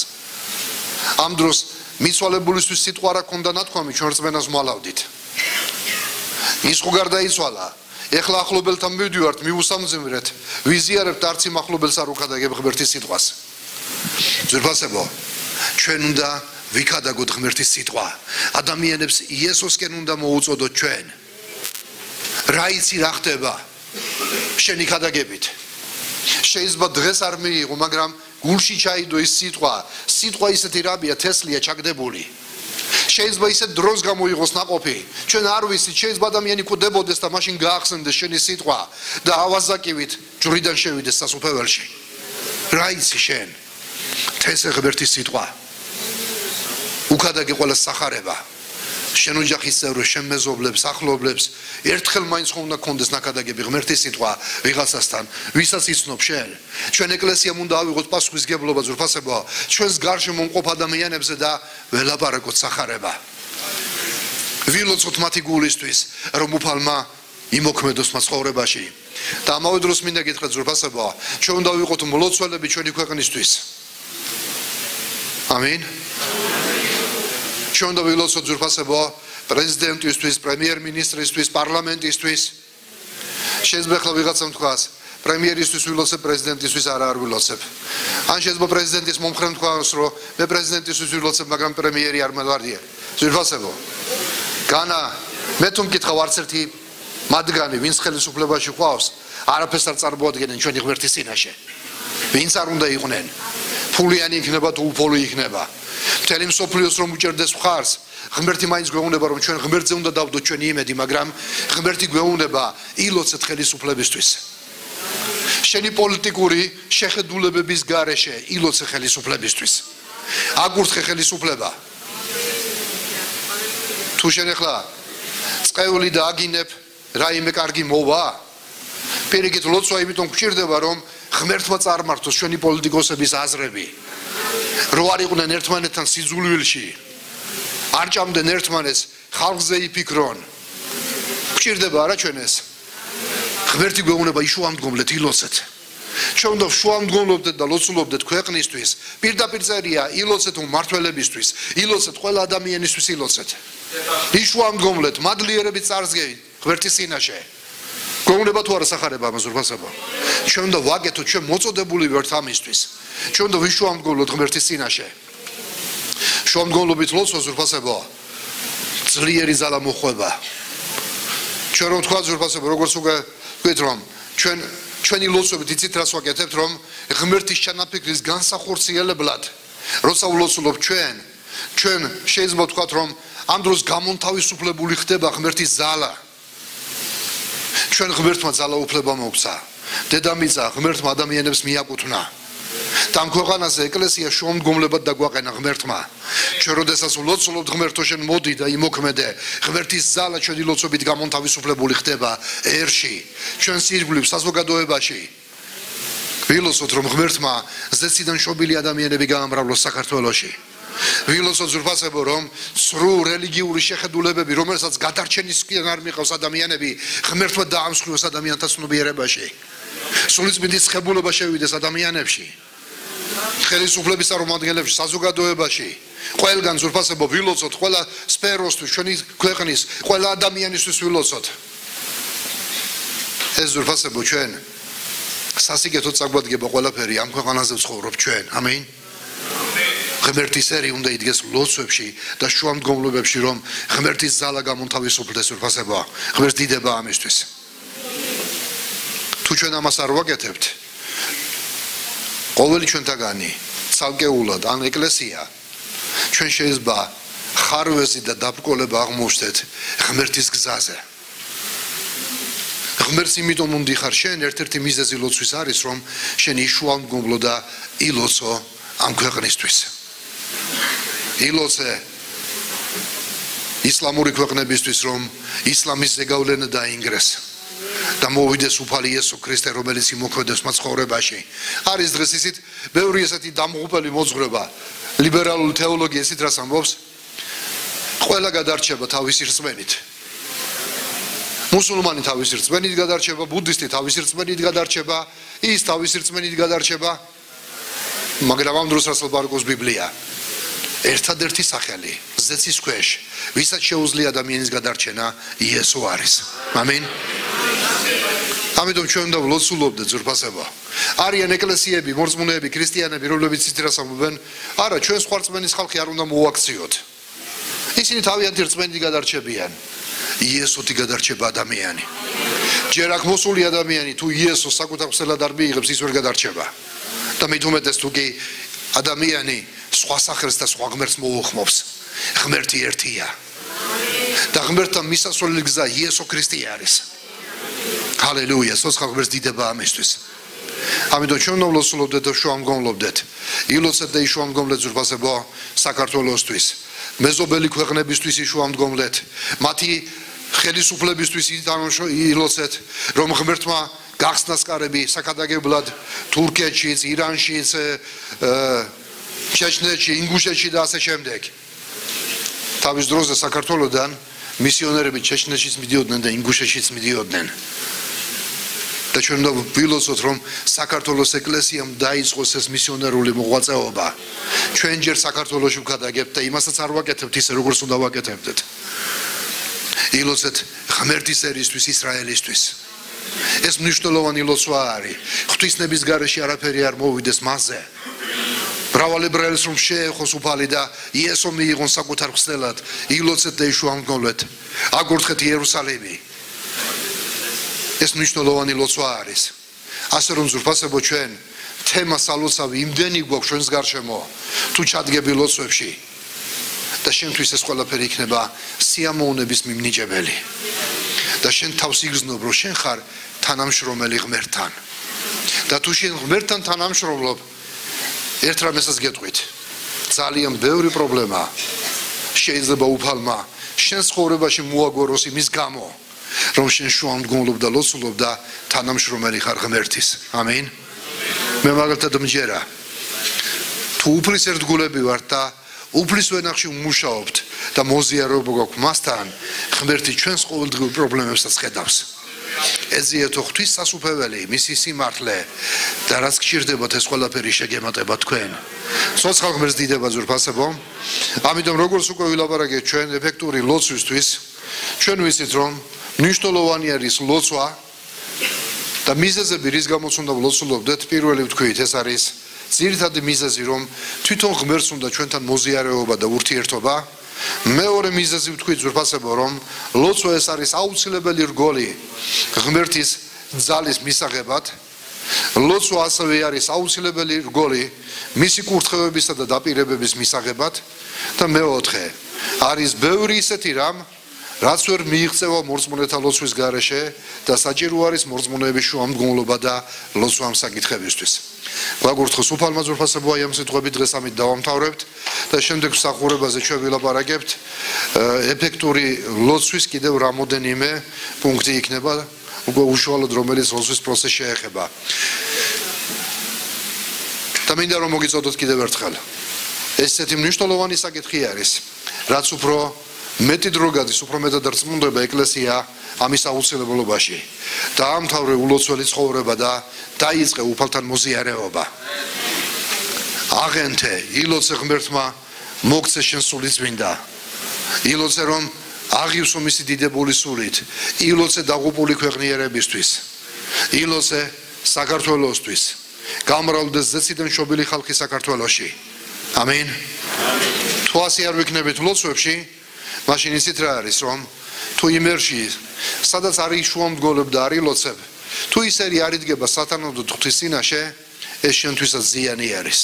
ამ დროს მიცვალებულისთვის სიტყვა რა ქონდა ნათქვამი ჩვენ რწმენას მალავდით ის ხო გარდაიცვალა ეხლა ახლობელთან მივდივართ მივუსამძიმრეთ ვიზიარებთ არც იმ ახლობელს არ უქადაგებ ღმერთის სიტყვას ძვირფასებო ჩვენ უნდა ვიქადაგოთ ღმერთის სიტყვა ადამიანებს იესოსკენ უნდა მოუწოდოთ ჩვენ რა იცი რა ხდება შენი ქადაგებით შეიძლება დღეს არ მიიღო მაგრამ გულში ჩაიდო ის სიტყვა ისეთი რაბია თესლია ჩაგდებული შეიძლება ისეთ დროს გამოიღოს ნაყოფი ჩვენ არ ვიცით შეიძლება ადამიანი კვდებოდეს და მაშინ გაახსენდეს შენი სიტყვა და ავაზაკივით ჯვრიდან შევიდეს სასუფეველში რა იცი შენ თესე ღმერთის სიტყვა უქადაგე ყველა სახარება შენ ოჯახის წევრებს შენ მეზობლებს ახლობლებს ერთხელ მაინც ხომ უნდა გქონდეს ნაკადაგები ღმერთის სიტყვა ვიღაცასთან ვისაც იცნობ შენ ჩვენ ეკლესიამ უნდა ავიღოთ პასუხისგებლობა ძვირფასებო ჩვენს გარშემო მყოფ ადამიანებზე და ველაპარაკოთ სახარება ვილოცოთ მათი გულისთვის რომ უფალმა იმოქმედოს მათ ცხოვრებაში და ამავე დროს მინდა გითხრათ ძვირფასებო ჩვენ უნდა ვიყოთ მლოცველები ჩვენი ქვეყნისთვის ამინ ჩვენ უნდა ვილოცოთ ძვირფასებო პრეზიდენტისთვის, პრემიერ-მინისტრისთვის, პარლამენტისთვის. შეიძლება ახლა ვიღაცამ თქვას, პრემიერისთვის ვილოცებ, პრეზიდენტისთვის არ ვილოცებ. ან შეიძლება პრეზიდენტის მომხრე თქვას, რომ მე პრეზიდენტისთვის ვილოცებ, მაგრამ პრემიერი არ მევარდია. ძვირფასებო. განა მე თუ მკითხავ არც ერთი მათგანი, ვინც ხელისუფლებაში ყავს, არაფერს არ წარმოადგენენ ჩვენი ღმერთის წინაშე. ვინც არ უნდა იყვნენ. ფულიანი იქნება თუ უფოლო იქნება. მთელი მსოფლიოს რომ უჭერდეს მხარს ღმერთი მაინც გვეუბნება რომ ჩვენ ღმერთზე უნდა დავდოთ ჩვენი იმედი მაგრამ ღმერთი გვეუბნება ილოცეთ ხელისუფლებისთვის შენი პოლიტიკური შეხედულებების გარეშე ილოცე ხელისუფლებისთვის აგურთხე ხელისუფლება თუ შენ ახლა წეული და აგინებ რაიმე კარგი მოვა პირიქით ლოცვა იმიტომ გვჭირდება რომ ღმერთმა წარმართოს ჩვენი პოლიტიკოსების აზრები რო არ იყვნენ ერთმანეთთან სიძულვილში არ ჭამდნენ ერთმანეთს ხალხზე იფიქრონ გვჭირდება არა ჩვენ ეს ღმერთი გვეუბნება იშუამდგომლეთ ილოცეთ ჩვენ უნდა შუამდგომლობდეთ და ლოცულობდეთ ქვეყნისთვის პირდაპირ წერია ილოცეთ მმართველებისთვის ილოცეთ ყველა ადამიანისთვის ილოცეთ იშუამდგომლეთ მადლიერებით წარსგებით ღმერთის წინაშე გვეუბნება თუ არა სახარება ამას რფასება ჩვენ უნდა ვაკეთოთ ჩვენ მოწოდებული ვართ ამისთვის ჩვენ უნდა ვიშუამდგომლოთ ღმერთის წინაშე შუამდგომლობით ლოცვა ზურფასებო ძლიერი ძალა მოხვება ჩვენ რომ თქვა ზურფასებო როგორც უკვე ვთქვით რომ ჩვენი ლოცვებით იცით რას ვაკეთებთ რომ ღმერთის ჩანაფიქრის განსახორციელებლად როცა ვლოცულობ ჩვენ შეიძლება ვთქვათ რომ ამ დროს გამონთავისუფლებული ხდება ღმერთის ძალა ჩვენ ღმერთმა ძალაუფლება მოგცა დედამიწა ღმერთმა ადამიანებს მიაკუთვნა და ამ ქვეყანაზე ეკლესია შუამდგომლად დაგვაყენა ღმერთმა ჩვენ როდესაც ვლოცულობთ ღმერთო შენ მოდი და იმოქმედე ღმერთის ძალა ჩვენი ლოცვებით გამონთავისუფლებული ხდება ერში ჩვენ სირგვლივ საზოგადოებაში ვილოცოთ რომ ღმერთმა ზეციდან შობილი ადამიანები გაამრავლოს საქართველოში ვილოცოთ ზურფასებო რომ სრულ რელიგიური შეხედულებები რომელსაც გადარჩენისკენ არ მიყავს ადამიანები ღმერთმა დაამსხვრიოს ადამიანთა ცნობიერებაში სულიწმიდის ხებულობა შევიდეს ადამიანებში ხელისუფლების წარმომადგენლებში საზოგადოებაში ყველგან ზურფასებო ვილოცოთ ყველა სფეროსთვის ჩვენი ქვეყნის ყველა ადამიანისთვის ვილოცოთ ეს ზურფასებო ჩვენ სასიკეთოდ წაგვადგება ყველაფერი ამ ქვეყანაზე ვცხოვრობ ჩვენ ამინ ღმერთის ერი უნდა იდგეს ლოცვებში და შუამდგომლობებში რომ ღმერთის ძალა გამონთავისუფლდეს ზურფასებო ღმერთს დიდება ამისთვის თუ ჩვენ ამას არ ვაკეთებთ ყოველი ჩვენთაგანი ცალკეულად ან ეკლესია ჩვენ შეიძლება ხარვეზი და დაბრკოლება აღმოჩნდეთ ღმერთის გზაზე ღმერთს იმიტომ უნდა ხარ შენ ერთ-ერთი მიზეზი ლოცვის არის რომ შენ იშუამდგომლო და ილოცო ამ ქვეყნისთვის ილოცე ისლამური ქვეყნებისთვის რომ ისლამის ზეგავლენა დაინგრეს და მოვიდეს უფალი იესო ქრისტე რომელიც იმოქმედებს მაცხოვრებაში არის დღეს ისეთ ბევრი ესეთი დამღუპელი მოძღვრება ლიბერალური თეოლოგია ისეთ რას ამბობს ყველა გადარჩება თავისი რწმენით მუსულმანი თავისი რწმენით გადარჩება ბუდისტი თავისი რწმენით გადარჩება ის თავისი რწმენით გადარჩება მაგრამ ამ დროს რაც ლაპარაკობს ბიბლია ერთადერთი სახელი ზეცის ქვეშ ვისაც შეუძლია ადამიანის გადარჩენა იესო არის ამინ ამიტომ ჩვენ უნდა ვლოცულობდეთ ზურფასებო არიან ეკლესიები მორწმუნეები ქრისტიანები რომლებიც ისეთ რას ამბობენ არა ჩვენ სხვა რწმენის ხალხი არ უნდა მოვაქციოთ ისინი თავიანთი რწმენით გადარჩებიან იესოთი გადარჩება ადამიანი ჯერ აქ მოსული ადამიანი თუ იესოს საკუთარ ხსნელად არ მიიღებს ის ვერ გადარჩება და მით უმეტეს თუ კი ადამიანი სხვა სახელს და სხვა ღმერთს მოუხმობს ღმერთი ერთია და ღმერთთან მისასვლელი გზა იესო ქრისტე არის ჰალელუია სოცხალ ღმერთს დიდება ამისთვის ამიტომ ჩვენ უნდა ვლოცულობდეთ და შუამდგომლობდეთ ილოცეთ და იშუამდგომლეთ ზურფასებო საქართველოსთვის მეზობელი ქვეყნებისთვის იშუამდგომლეთ მათი ხელისუფლებისთვის ილოცეთ რომ ღმერთმა გახსნას კარები საკადაგებლად თურქეთშიც ირანშიც ჩეჩნეთში ინგუშეთში და ასე შემდეგ თავის დროზე საქართველოდან მისიონერები ჩეჩნეთშიც მიდიოდნენ და ინგუშეთშიც მიდიოდნენ და ჩვენ უნდა ვილოცოთ რომ საქართველოს ეკლესიამ დაიწყოს ეს მისიონერული მოღვაწეობა ჩვენ ჯერ საქართველოში ვქადაგებთ და იმასაც არ ვაკეთებთ ისე როგორც უნდა ვაკეთებდეთ ილოცეთ ღმერთის ერისთვის ისრაელისთვის ეს მნიშვნელოვანი ლოცვა არის ღვთისნების გარეშე არაფერი არ მოვიდეს მასზე მრავალი ბრალს რომ შეეხოს უფალი და იესო მიიღონ საკუთარ ხსნელად ილოცეთ და იშუამდგომლეთ აგორთხეთ იერუსალიმი ეს მნიშვნელოვანი ლოცვა არის ასე რომ ზურფასებო ჩვენ თემა სალოცავი იმდენი გვაქვს ჩვენს გარშემო თუ ჩადგები ლოცვებში და შენთვის ეს ყველაფერი იქნება სიამოვნების მიმნიჭებელი და შენ თავს იგრძნობ რომ შენ ხარ თანამშრომელი ღმერთთან და თუ შენ ღმერთთან თანამშრომლობ ერთ რამესაც გეტყვით ძალიან ბევრი პრობლემა შეიძლება უფალმა შენ ცხოვრებაში მოაგოროს იმის გამო რომ შენ შუამდგომლობ და ლოცულობ და თანამშრომელი ხარ ღმერთის ამინ მე მაგალითად მჯერა თუ უფლის ერთგულები ვართ და უფლის ვენახში ვმუშაობთ და მოზიარობა გვაქვს მასთან ღმერთი ჩვენს ყოველდღიურ პრობლემებსაც ხედავს ეძიეთო ღვთის სასუფეველი მისი სიმართლე და რაც გჭირდებათ ეს ყველაფერი შეგემატება თქვენ სოცხალ ღმერთს დიდება ზურფასებო ამიტომ როგორც უკვე ვილაპარაკეთ ჩვენ ეფექტური ლოცვისთვის ჩვენ ვიცით რომ მნიშვნელოვანი არის ლოცვა და მიზეზები რის გამოც უნდა ვლოცულობდეთ პირველი ვთქვით ეს არის ძირითადი მიზეზი რომ თვითონ ღმერთს უნდა ჩვენთან მოზიარეობა და ურთიერთობა მეორე მიზეზი ვთქვით ზურფასებო რომ ლოცვა ეს არის აუცილებელი რგოლი ღმერთის ძალის მისაღებად ლოცვა ასევე არის აუცილებელი რგოლი მისი კურთხევებისა და დაპირებების მისაღებად და მეოთხე არის ბევრი ისეთი რამ რაც ვერ მიიღწევა მორწმუნეთა ლოცვის გარეშე და საჭირო არის მორწმუნეების შუამდგომლობა და ლოცვა ამ საკითხებისთვის. Გვაგურთხოს უფალმა ძვირფასებოა ამ სიტყვებით დღეს ამით დავამთავრებთ და შემდეგ მსახურებაზე ჩვენ ვილაპარაკებთ ეფექტური ლოცვის კიდევ რამოდენიმე პუნქტი იქნება უკვე უშუალოდ რომელიც ლოცვის პროცესს შეეხება. და მინდა რომ მოგიწოდოთ კიდევ ერთხელ. ესეთი მნიშვნელოვანი საკითხი არის, რაც უფრო მეტი დრო გადის, უფრო მეტად რწმუნდება ეკლესია ამის აუცილებლობაში. დაამთავრე ულოცველი ცხოვრება და დაიწყე უფალთან მოზიარეობა. აღენთე, ილოცე ღმერთმა მოგცე შენ სული წმინდა. ილოცე რომ აღივსო მისი დიდებული სულით. ილოცე დაღუპული ქვეყნიერებისთვის. ილოცე საქართველოსთვის. გამრავლდეს ზეციდან შობილი ხალხი საქართველოში. ამინ. თუ ასე არ ვიქნებით ლოცვებში, მაშინ იცით რა არის, რომ თუ იმერში, სადაც არის შუამდგომლობ და არის ლოცებ, თუ ისერი არ იდგება სათანადო ღვთის წინაშე, ეს შენთვისაც ზიანი არის.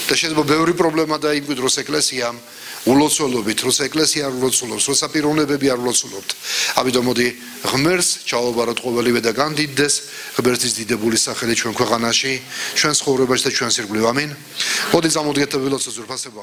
და შეიძლება ბევრი პრობლემა დაიმკვიდროს ეკლესიამ, ულოცველობით, როცა ეკლესია არ ულოცულობს, როცა პიროვნებები არ ულოცულობთ. ამიტომ მოდი ღმერთს ჩაავაბაროთ ყოველივე და განდიდდეს ღმერთის დიდებული სახელი ჩვენ ქვეყანაში, ჩვენ ცხოვრებაში და ჩვენს ირგვლივ. ამინ. მოდი წამოდგეთ და ვილოცოთ ძვირფასებო.